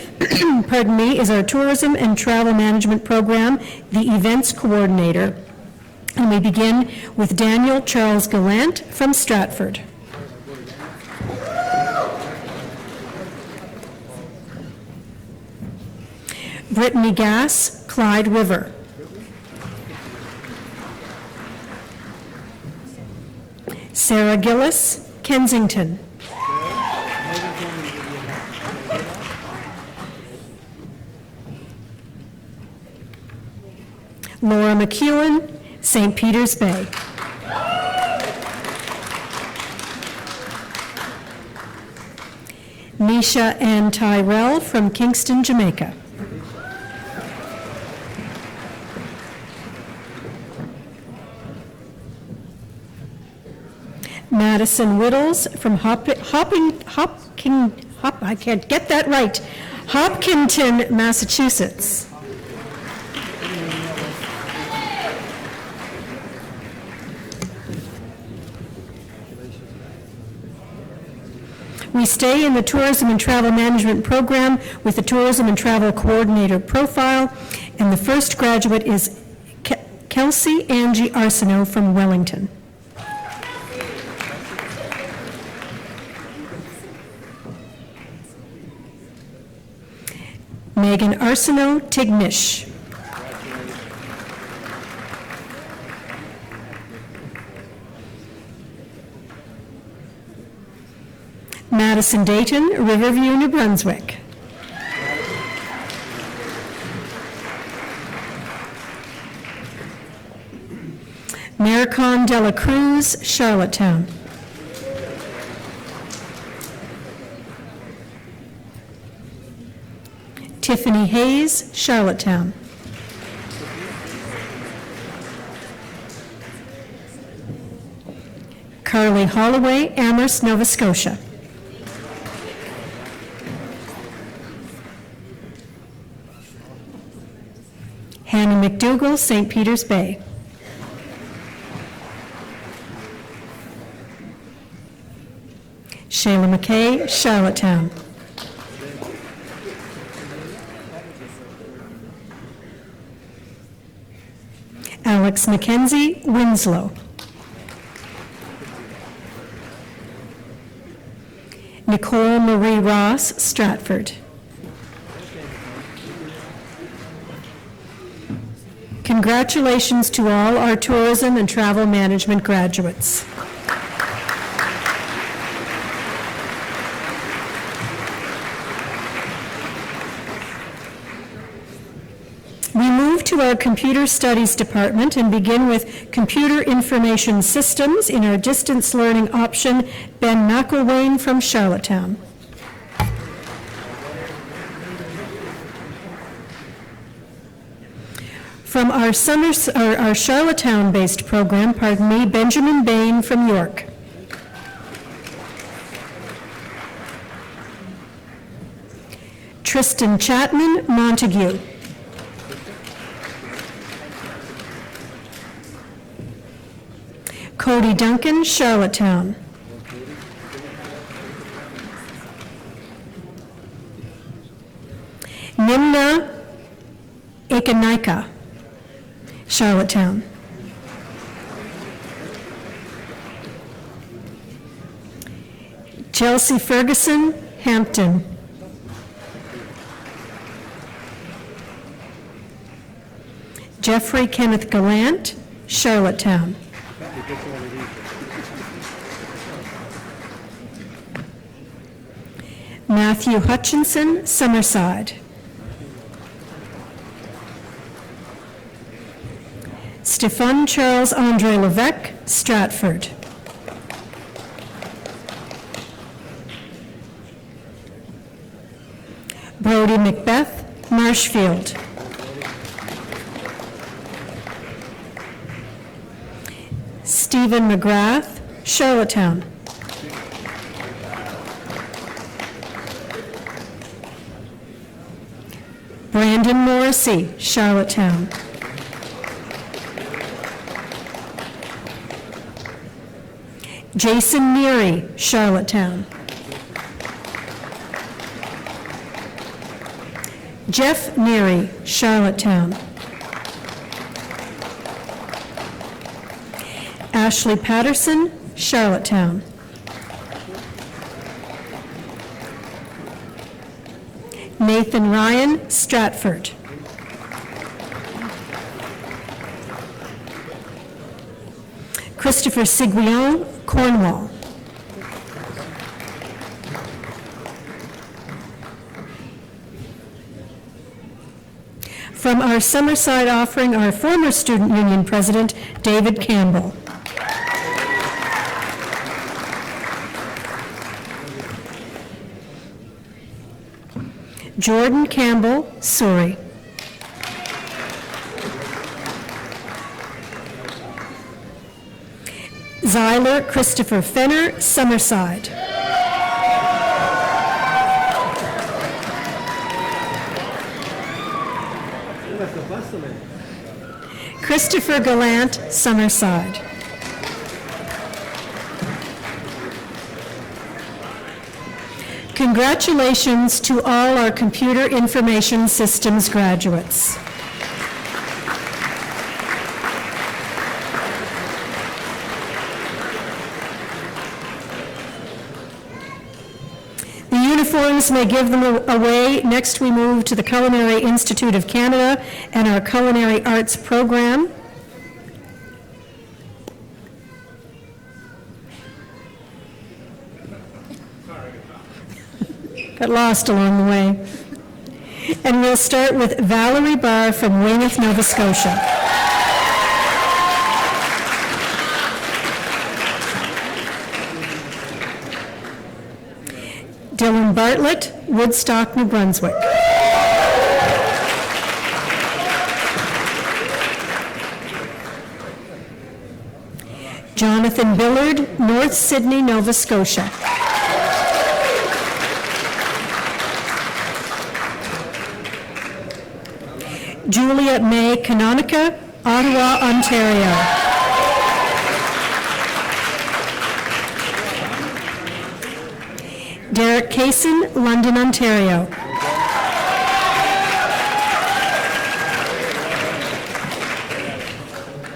pardon me, is our Tourism and Travel Management Program, the Events Coordinator. And we begin with Daniel Charles Gallant from Stratford. Brittany Gass, Clyde River. Sarah Gillis, Kensington. Laura McEwen, St. Peter's Bay. Nisha Ann Tyrell from Kingston, Jamaica. Madison Whittles from I can't get that right, Hopkinton, Massachusetts. We stay in the Tourism and Travel Management Program with the Tourism and Travel Coordinator profile, and the first graduate is Kelsey Angie Arsenault from Wellington. Megan Arsenault, Tignish. Madison Dayton, Riverview, New Brunswick. Maricon de la Cruz, Charlottetown. Tiffany Hayes, Charlottetown. Carly Holloway, Amherst, Nova Scotia. Hannah McDougall, St. Peters Bay. Shayla McKay, Charlottetown. Alex McKenzie, Winslow. Nicole Marie Ross, Stratford. Congratulations to all our tourism and travel management graduates. We move to our Computer Studies Department and begin with Computer Information Systems in our Distance Learning option, Ben McElwain from Charlottetown. From our Charlottetown-based program, Benjamin Bain from York. Tristan Chapman, Montague. Cody Duncan, Charlottetown. Nimna Ekanaika, Charlottetown. Chelsea Ferguson, Hampton. Jeffrey Kenneth Gallant, Charlottetown. Matthew Hutchinson, Summerside. Stéphane Charles André Levesque, Stratford. Brody Macbeth, Marshfield. Stephen McGrath, Charlottetown. Brandon Morrissey, Charlottetown. Jason Neary, Charlottetown. Jeff Neary, Charlottetown. Ashley Patterson, Charlottetown. Nathan Ryan, Stratford. Christopher Siguion, Cornwall. From our Summerside offering, our former Student Union President, David Campbell. Jordan Campbell, Surrey. Zyler Christopher Fenner, Summerside. Christopher Gallant, Summerside. Congratulations to all our Computer Information Systems graduates. The uniforms may give them away. Next, we move to the Culinary Institute of Canada and our Culinary Arts program. got lost along the way. And we'll start with Valerie Barr from Weymouth, Nova Scotia. Dylan Bartlett, Woodstock, New Brunswick. Jonathan Billard, North Sydney, Nova Scotia. Juliet May Canonica, Ottawa, Ontario. Derek Kaysen, London, Ontario.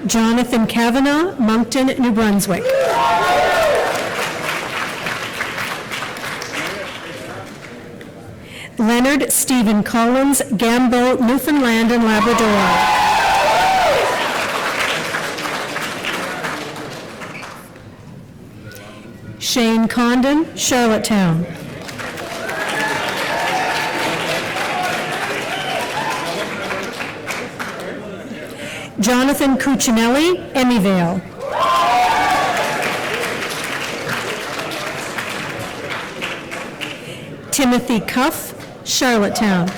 Jonathan Kavanagh, Moncton, New Brunswick. Leonard Stephen Collins, Gambo, Newfoundland and Labrador. Shane Condon, Charlottetown. Jonathan Cuccinelli, Emyvale. Timothy Cuff, Charlottetown.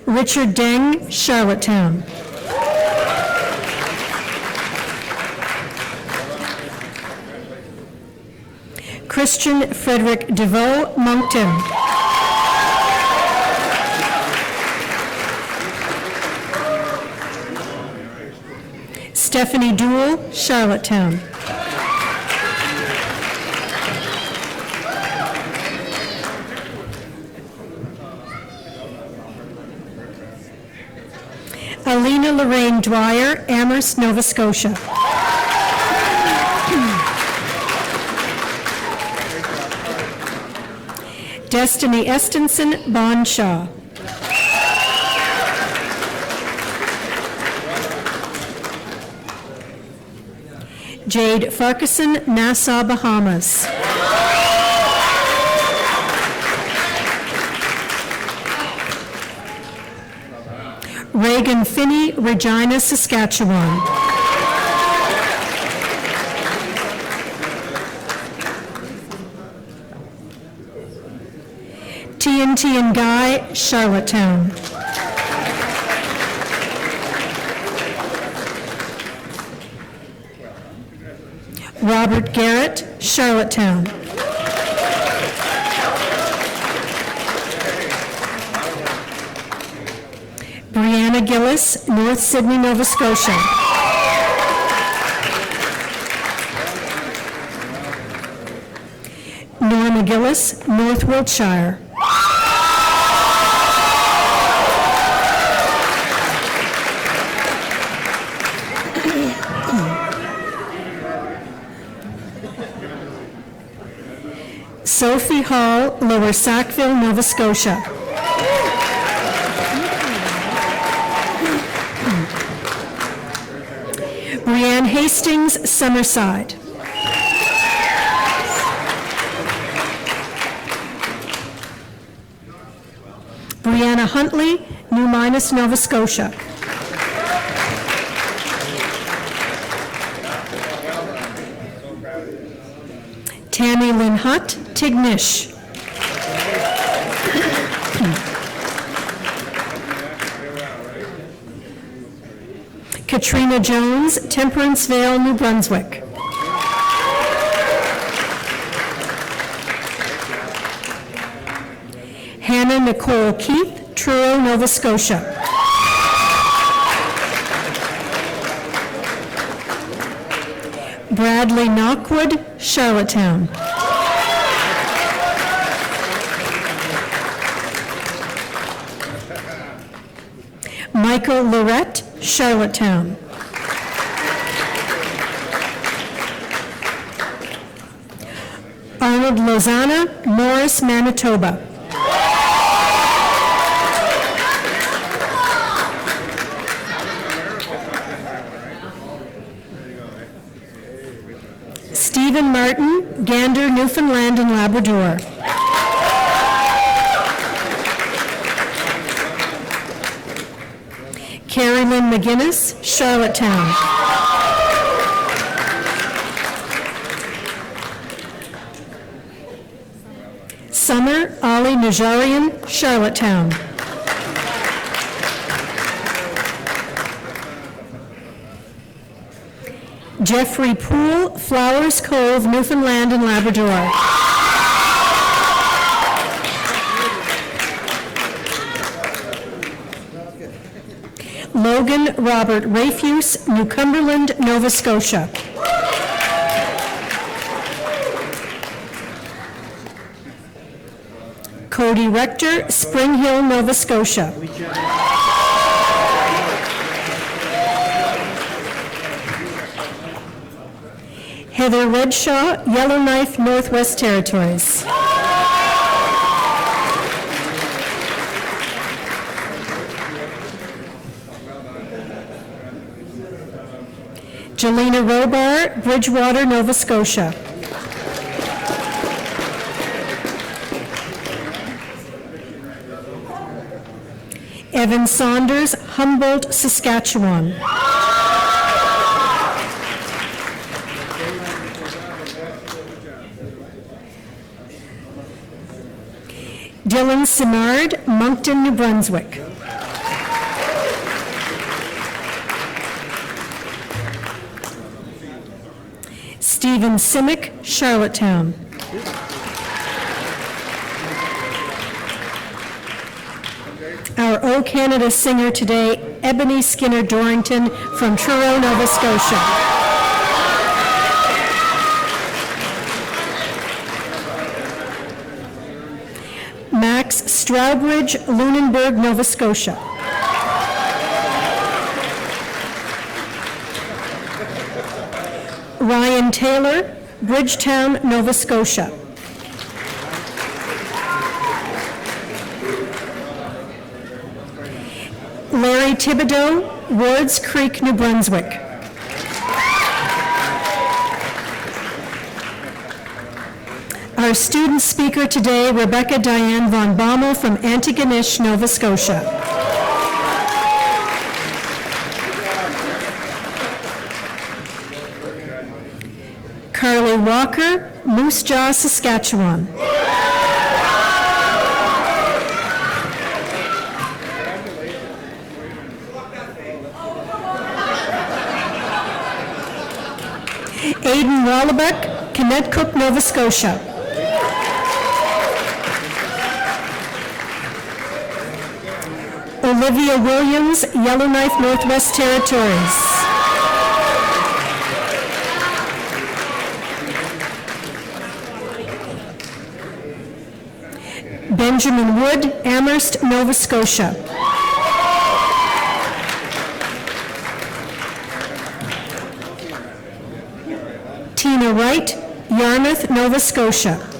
Richard Deng, Charlottetown. Christian Frederick DeVoe, Moncton. Stephanie Duell, Charlottetown. Alina Lorraine Dwyer, Amherst, Nova Scotia. Destiny Estenson, Bonshaw. Jade Farquharson, Nassau, Bahamas. Reagan Finney, Regina, Saskatchewan. TNT and Guy, Charlottetown. Robert Garrett, Charlottetown. Brianna Gillis, North Sydney, Nova Scotia. Norma Gillis, North Wiltshire. Sophie Hall, Lower Sackville, Nova Scotia. Brianne Hastings, Summerside. Brianna Huntley, New Minas, Nova Scotia. Tammy Lynn Hutt, Tignish. Katrina Jones, Temperanceville, New Brunswick. Hannah Nicole Keith, Truro, Nova Scotia. Bradley Knockwood, Charlottetown. Michael Lorette, Charlottetown. Arnold Lozana, Morris, Manitoba. Stephen Martin, Gander, Newfoundland and Labrador. Carrie Lynn McGinnis, Charlottetown. Summer Ali Najarian, Charlottetown. Jeffrey Poole, Flowers Cove, Newfoundland and Labrador. Logan Robert Rafuse, New Cumberland, Nova Scotia. Cody Rector, Spring Hill, Nova Scotia. Heather Redshaw, Yellowknife, Northwest Territories. Jelena Robar, Bridgewater, Nova Scotia. Evan Saunders, Humboldt, Saskatchewan. Dylan Simard, Moncton, New Brunswick. Stephen Simic, Charlottetown. Our O Canada singer today, Ebony Skinner Dorrington from Truro, Nova Scotia. Max Strourbridge, Lunenburg, Nova Scotia. Ryan Taylor, Bridgetown, Nova Scotia. Larry Thibodeau, Wards Creek, New Brunswick. Our student speaker today, Rebecca Diane von Bommel from Antigonish, Nova Scotia. Carly Walker, Moose Jaw, Saskatchewan. Aidan Wallabeck, Connecticut, Nova Scotia. Olivia Williams, Yellowknife, Northwest Territories. Benjamin Wood, Amherst, Nova Scotia. Tina Wright, Yarmouth, Nova Scotia.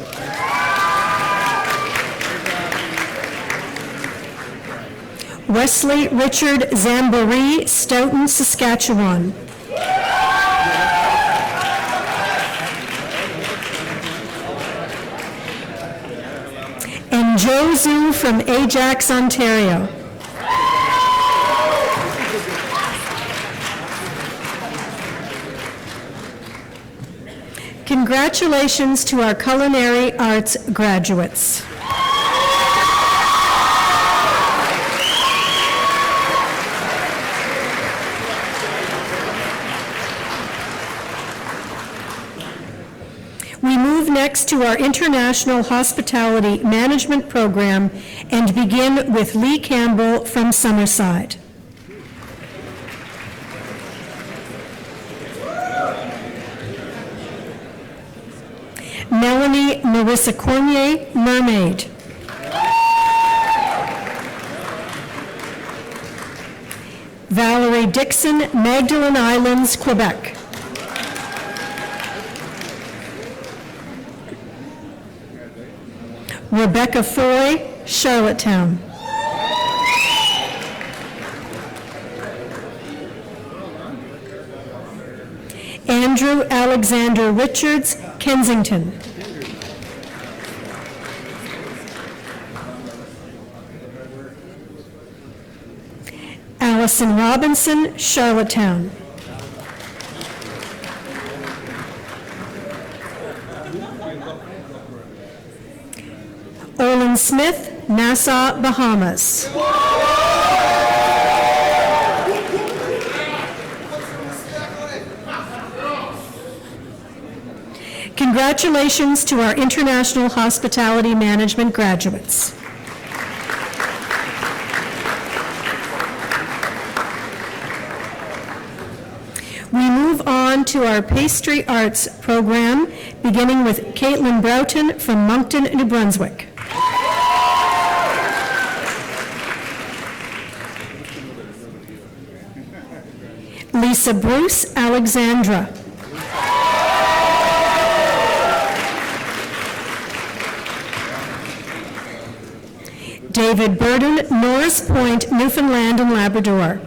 Wesley Richard Zamboree, Stoughton, Saskatchewan. And Joe Zhu from Ajax, Ontario. Congratulations to our culinary arts graduates. We move next to our International Hospitality Management Program and begin with Lee Campbell from Summerside. Melanie Marissa Cormier, Mermaid. Valerie Dixon, Magdalen Islands, Quebec. Rebecca Foy, Charlottetown. Andrew Alexander Richards, Kensington. Allison Robinson, Charlottetown. Olin Smith, Nassau, Bahamas. Congratulations to our International Hospitality Management graduates. We move on to our pastry arts program, beginning with Caitlin Broughton from Moncton, New Brunswick. Lisa Bruce, Alexandra. David Burden, Norris Point, Newfoundland and Labrador.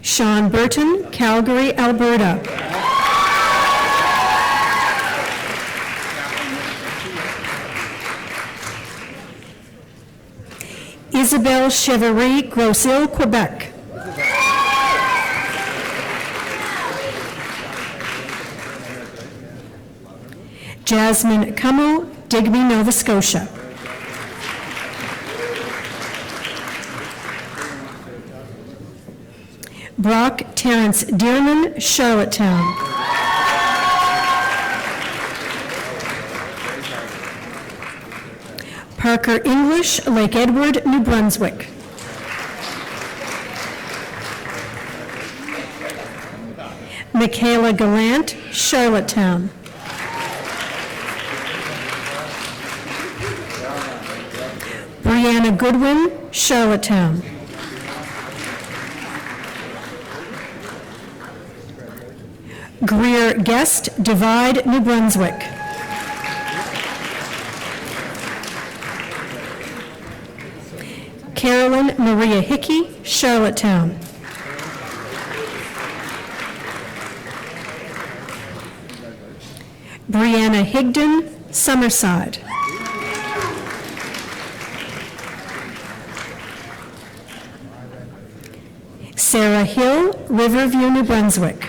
Sean Burton, Calgary, Alberta. Isabelle Chevary, Gros Isle, Quebec. Jasmine Cummo, Digby, Nova Scotia. Brock Terrence Dearman, Charlottetown. Parker English, Lake Edward, New Brunswick. Michaela Gallant, Charlottetown. Brianna Goodwin, Charlottetown. Greer Guest, Divide, New Brunswick. Carolyn Maria Hickey, Charlottetown. Brianna Higdon, Summerside. Sarah Hill, Riverview, New Brunswick.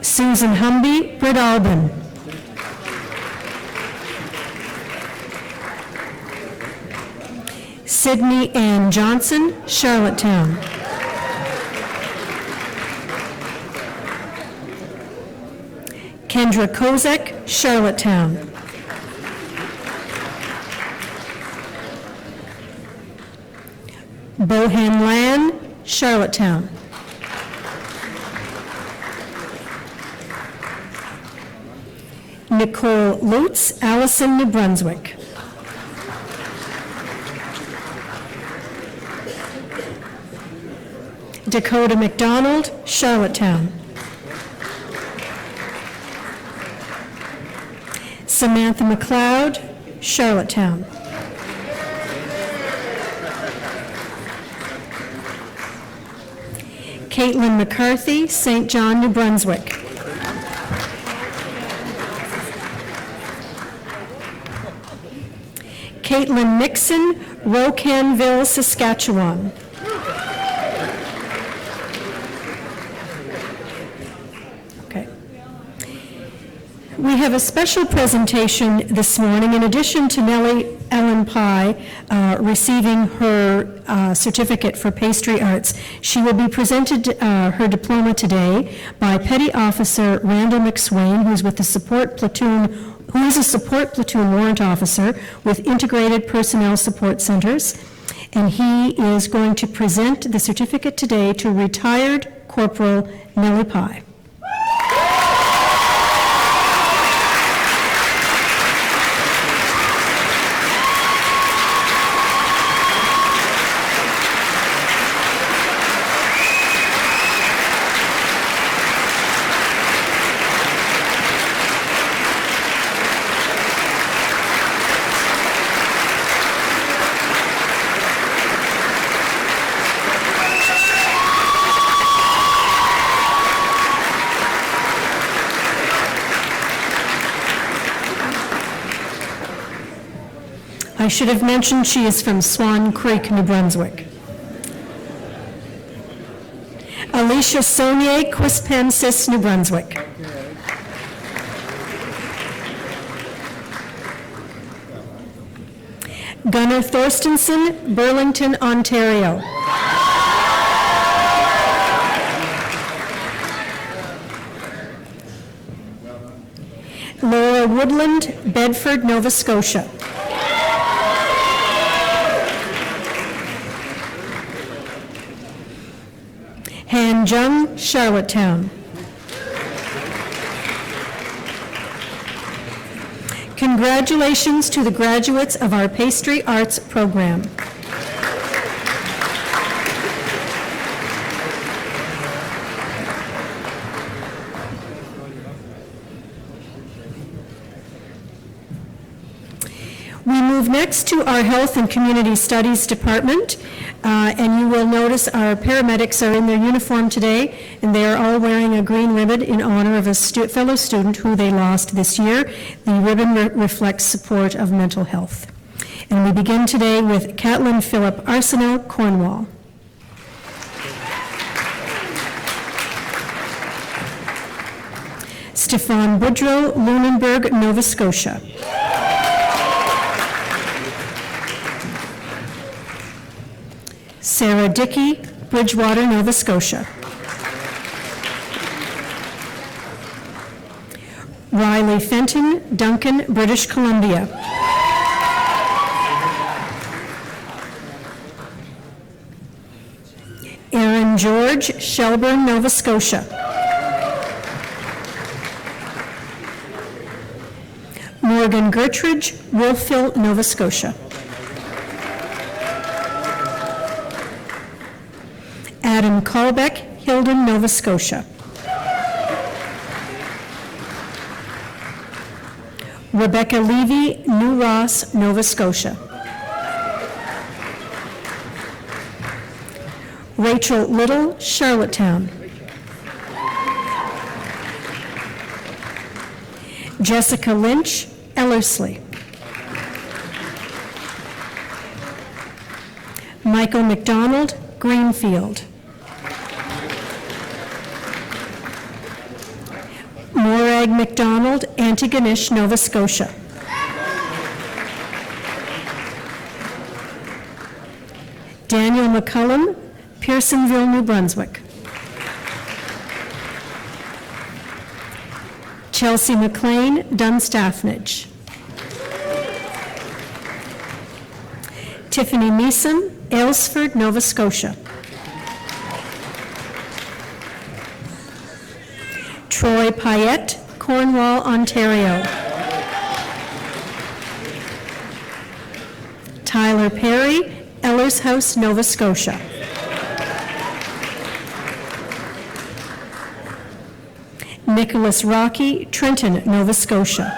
Susan Humby, Breadalbin. Sydney Ann Johnson, Charlottetown. Kendra Kozak, Charlottetown. Bohan Lan, Charlottetown. Nicole Lutz, Allison, New Brunswick. Dakota McDonald, Charlottetown. Samantha McLeod, Charlottetown. Caitlin McCarthy, St. John, New Brunswick. Caitlin Nixon, Rocanville, Saskatchewan. Okay. We have a special presentation this morning. In addition to Nellie Ellen Pye receiving her certificate for pastry arts, she will be presented her diploma today by Petty Officer Randall McSwain, who's with the support platoon, who is a support platoon warrant officer with Integrated Personnel Support Centers, and he is going to present the certificate today to retired Corporal Nellie Pye. I should have mentioned she is from Swan Creek, New Brunswick. Alicia Saunier, Quispamsis, New Brunswick. Gunnar Thorstensen, Burlington, Ontario. Laura Woodland, Bedford, Nova Scotia. Han Jung, Charlottetown. Congratulations to the graduates of our Pastry Arts program. We move next to our Health and Community Studies Department, and you will notice our paramedics are in their uniform today, and they are all wearing a green ribbon in honor of a fellow student who they lost this year. The ribbon reflects support of mental health. And we begin today with Caitlin Phillip Arsenault, Cornwall. Stefan Boudreau, Lunenburg, Nova Scotia. Sarah Dickey, Bridgewater, Nova Scotia. Riley Fenton, Duncan, British Columbia. Aaron George, Shelburne, Nova Scotia. Morgan Gertridge, Wolfville, Nova Scotia. Adam Kalbeck, Hilden, Nova Scotia. Rebecca Levy, New Ross, Nova Scotia. Rachel Little, Charlottetown. Jessica Lynch, Ellerslie. Michael McDonald, Greenfield. Morag McDonald, Antigonish, Nova Scotia. Daniel McCullum, Pearsonville, New Brunswick. Chelsea McLean, Dunstaffnage. Tiffany Meeson, Aylesford, Nova Scotia. Troy Payette, Cornwall, Ontario. Tyler Perry, Ellershouse, Nova Scotia. Nicholas Rocky, Trenton, Nova Scotia.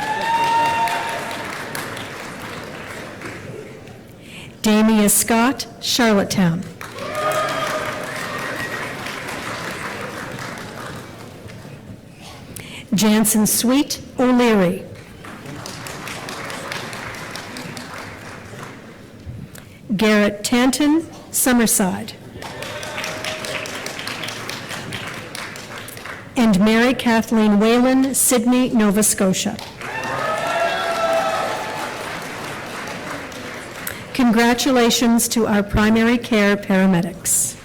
Damia Scott, Charlottetown. Jansen Sweet, O'Leary. Garrett Tanton, Summerside. And Mary Kathleen Whalen, Sydney, Nova Scotia. Congratulations to our primary care paramedics.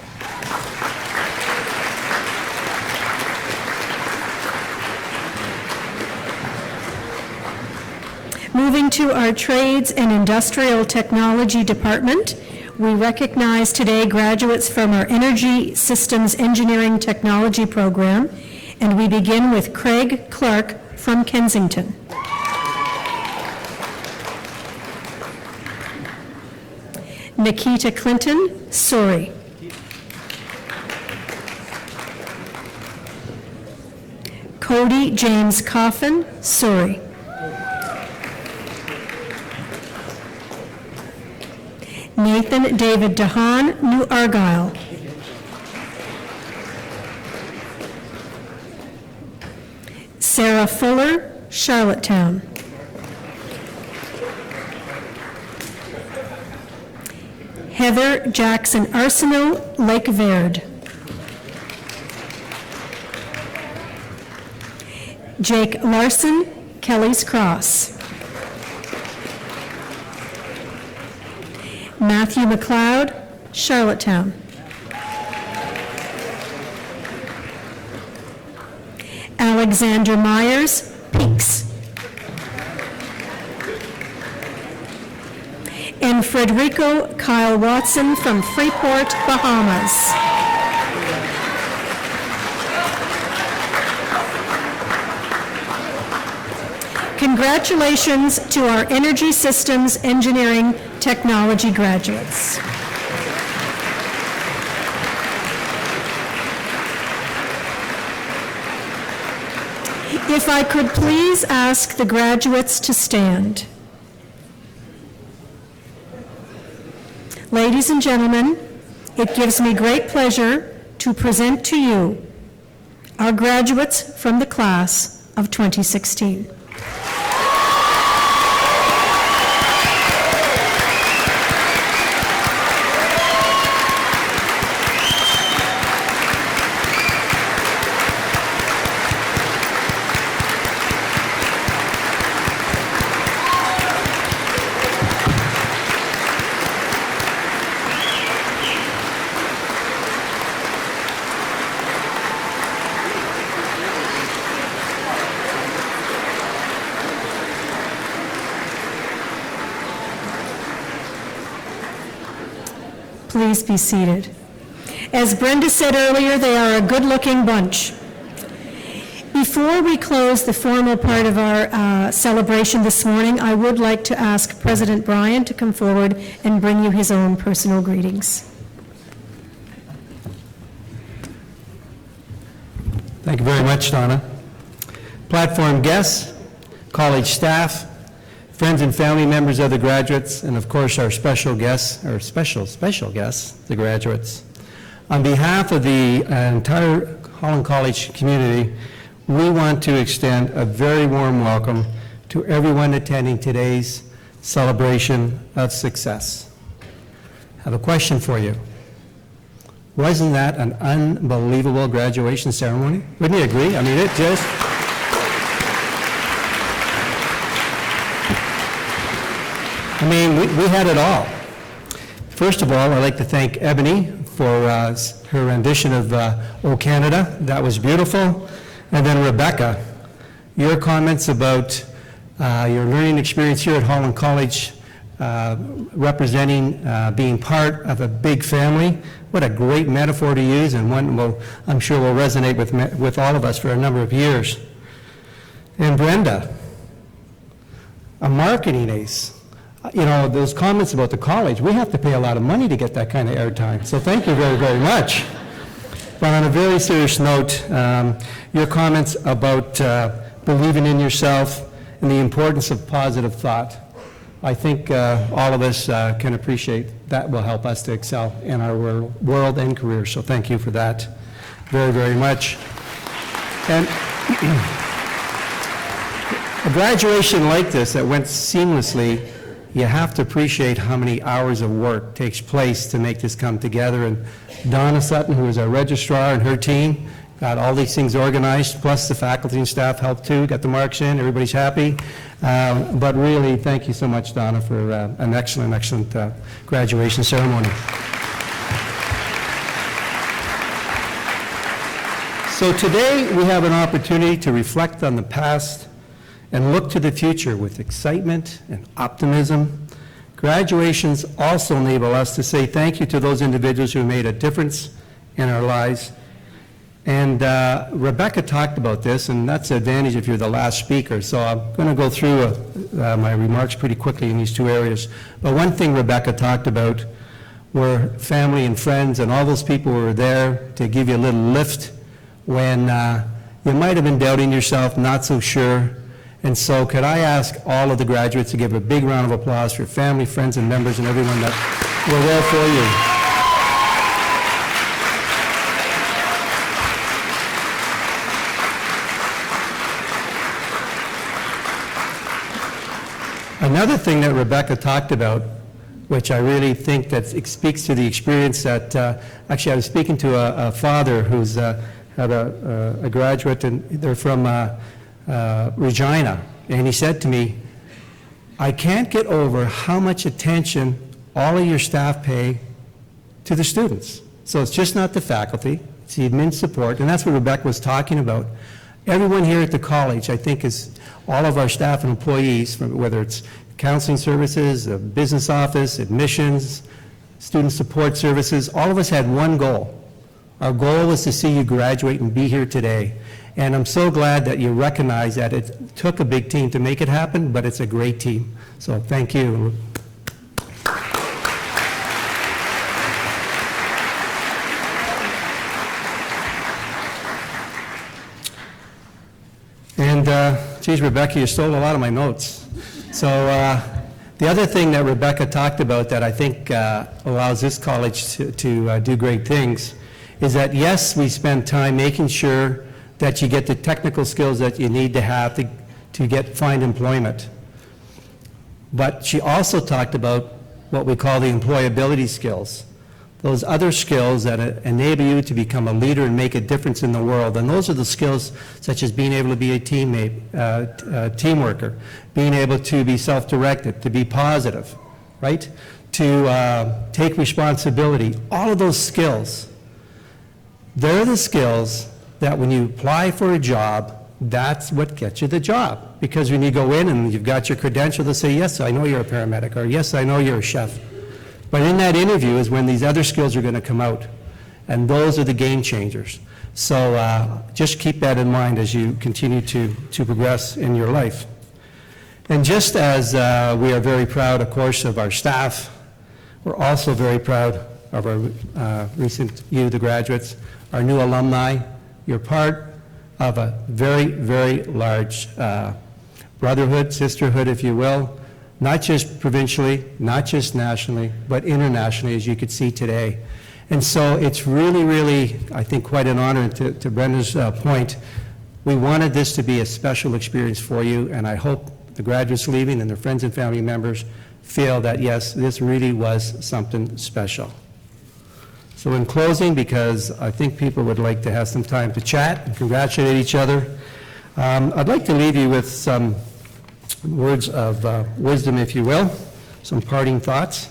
Moving to our Trades and Industrial Technology Department, we recognize today graduates from our Energy Systems Engineering Technology program, and we begin with Craig Clark from Kensington. Nikita Clinton, Surrey. Cody James Coffin, Surrey. Nathan David DeHaan, New Argyll. Sarah Fuller, Charlottetown. Heather Jackson Arsenault, Lake Verde. Jake Larson, Kelly's Cross. Matthew McLeod, Charlottetown. Alexander Myers, Peaks. And Frederico Kyle Watson from Freeport, Bahamas. Congratulations to our Energy Systems Engineering Technology graduates. If I could please ask the graduates to stand. Ladies and gentlemen, it gives me great pleasure to present to you our graduates from the class of 2016. Please be seated. As Brenda said earlier, they are a good-looking bunch. Before we close the formal part of our celebration this morning, I would like to ask President Bryan to come forward and bring you his own personal greetings.
Thank you very much, Donna. Platform guests, college staff, friends and family members of the graduates, and of course our special guests, our special guests, the graduates. On behalf of the entire Holland College community, we want to extend a very warm welcome to everyone attending today's celebration of success. I have a question for you. Wasn't that an unbelievable graduation ceremony? Wouldn't you agree? I mean, it just... I mean, we had it all. First of all, I'd like to thank Ebony for her rendition of O Canada. That was beautiful. And then Rebecca, your comments about your learning experience here at Holland College, representing being part of a big family. What a great metaphor to use, and one I'm sure will resonate with all of us for a number of years. And Brenda, a marketing ace. You know, those comments about the college, we have to pay a lot of money to get that kind of airtime. So thank you very, very much. But on a very serious note, your comments about believing in yourself and the importance of positive thought, I think all of us can appreciate that will help us to excel in our world and career. So thank you for that very, very much. And a graduation like this that went seamlessly, you have to appreciate how many hours of work takes place to make this come together. And Donna Sutton, who is our registrar, and her team got all these things organized, plus the faculty and staff helped too, got the marks in, everybody's happy. But really, thank you so much, Donna, for an excellent, excellent graduation ceremony. So today, we have an opportunity to reflect on the past and look to the future with excitement and optimism. Graduations also enable us to say thank you to those individuals who made a difference in our lives. And Rebecca talked about this, and that's the advantage if you're the last speaker. So I'm going to go through my remarks pretty quickly in these two areas. But one thing Rebecca talked about were family and friends and all those people who were there to give you a little lift when you might have been doubting yourself, not so sure. And so could I ask all of the graduates to give a big round of applause for family, friends, and members and everyone that were there for you. Another thing that Rebecca talked about which I really think that it speaks to the experience that, actually I was speaking to a father who's had a graduate, and they're from Regina, and he said to me, I can't get over how much attention all of your staff pay to the students. So it's just not the faculty, it's the admin support, and that's what Rebecca was talking about. Everyone here at the college, I think, is all of our staff and employees, from whether it's counseling services, the business office, admissions, student support services, all of us had one goal. Our goal was to see you graduate and be here today. And I'm so glad that you recognize that it took a big team to make it happen, but it's a great team. So thank you. And, geez, Rebecca, you stole a lot of my notes. So the other thing that Rebecca talked about that I think allows this college to do great things is that, yes, we spend time making sure that you get the technical skills that you need to have to find employment. But she also talked about what we call the employability skills, those other skills that enable you to become a leader and make a difference in the world. And those are the skills such as being able to be a team worker, being able to be self-directed, to be positive, right? To take responsibility. All of those skills, they're the skills that when you apply for a job, that's what gets you the job. Because when you go in and you've got your credential, they'll say, yes, I know you're a paramedic, or yes, I know you're a chef. But in that interview is when these other skills are going to come out. And those are the game changers. So just keep that in mind as you continue to progress in your life. And just as we are very proud, of course, of our staff, we're also very proud of our recent you, the graduates, our new alumni. You're part of a very, very large brotherhood, sisterhood, if you will, not just provincially, not just nationally, but internationally, as you could see today. And so it's really, really, I think, quite an honor. To Brenda's point, we wanted this to be a special experience for you, and I hope the graduates leaving and their friends and family members feel that, yes, this really was something special. So in closing, because I think people would like to have some time to chat and congratulate each other, I'd like to leave you with some words of wisdom, if you will, some parting thoughts.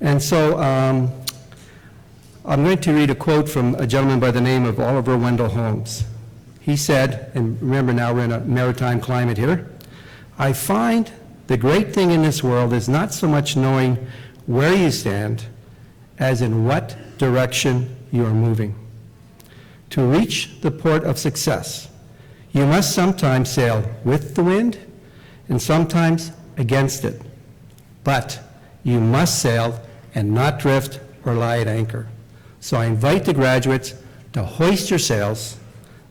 And so I'm going to read a quote from a gentleman by the name of Oliver Wendell Holmes. He said, and remember now we're in a maritime climate here, I find the great thing in this world is not so much knowing where you stand as in what direction you are moving. To reach the port of success, you must sometimes sail with the wind and sometimes against it. But you must sail and not drift or lie at anchor. So I invite the graduates to hoist your sails.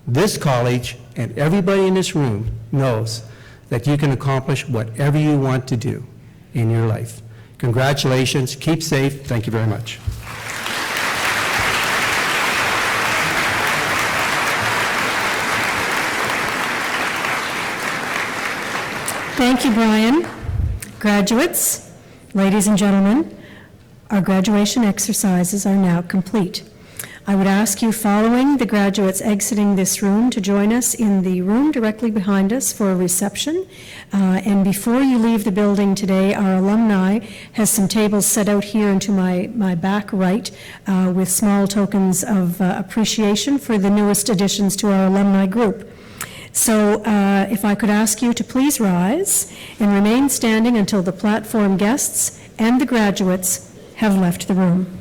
This college and everybody in this room knows that you can accomplish whatever you want to do in your life. Congratulations, keep safe, thank you very much.
Thank you, Brian. Graduates, ladies and gentlemen, our graduation exercises are now complete. I would ask you, following the graduates exiting this room, to join us in the room directly behind us for a reception. And before you leave the building today, our alumni has some tables set out here and to my back right with small tokens of appreciation for the newest additions to our alumni group. So if I could ask you to please rise and remain standing until the platform guests and the graduates have left the room.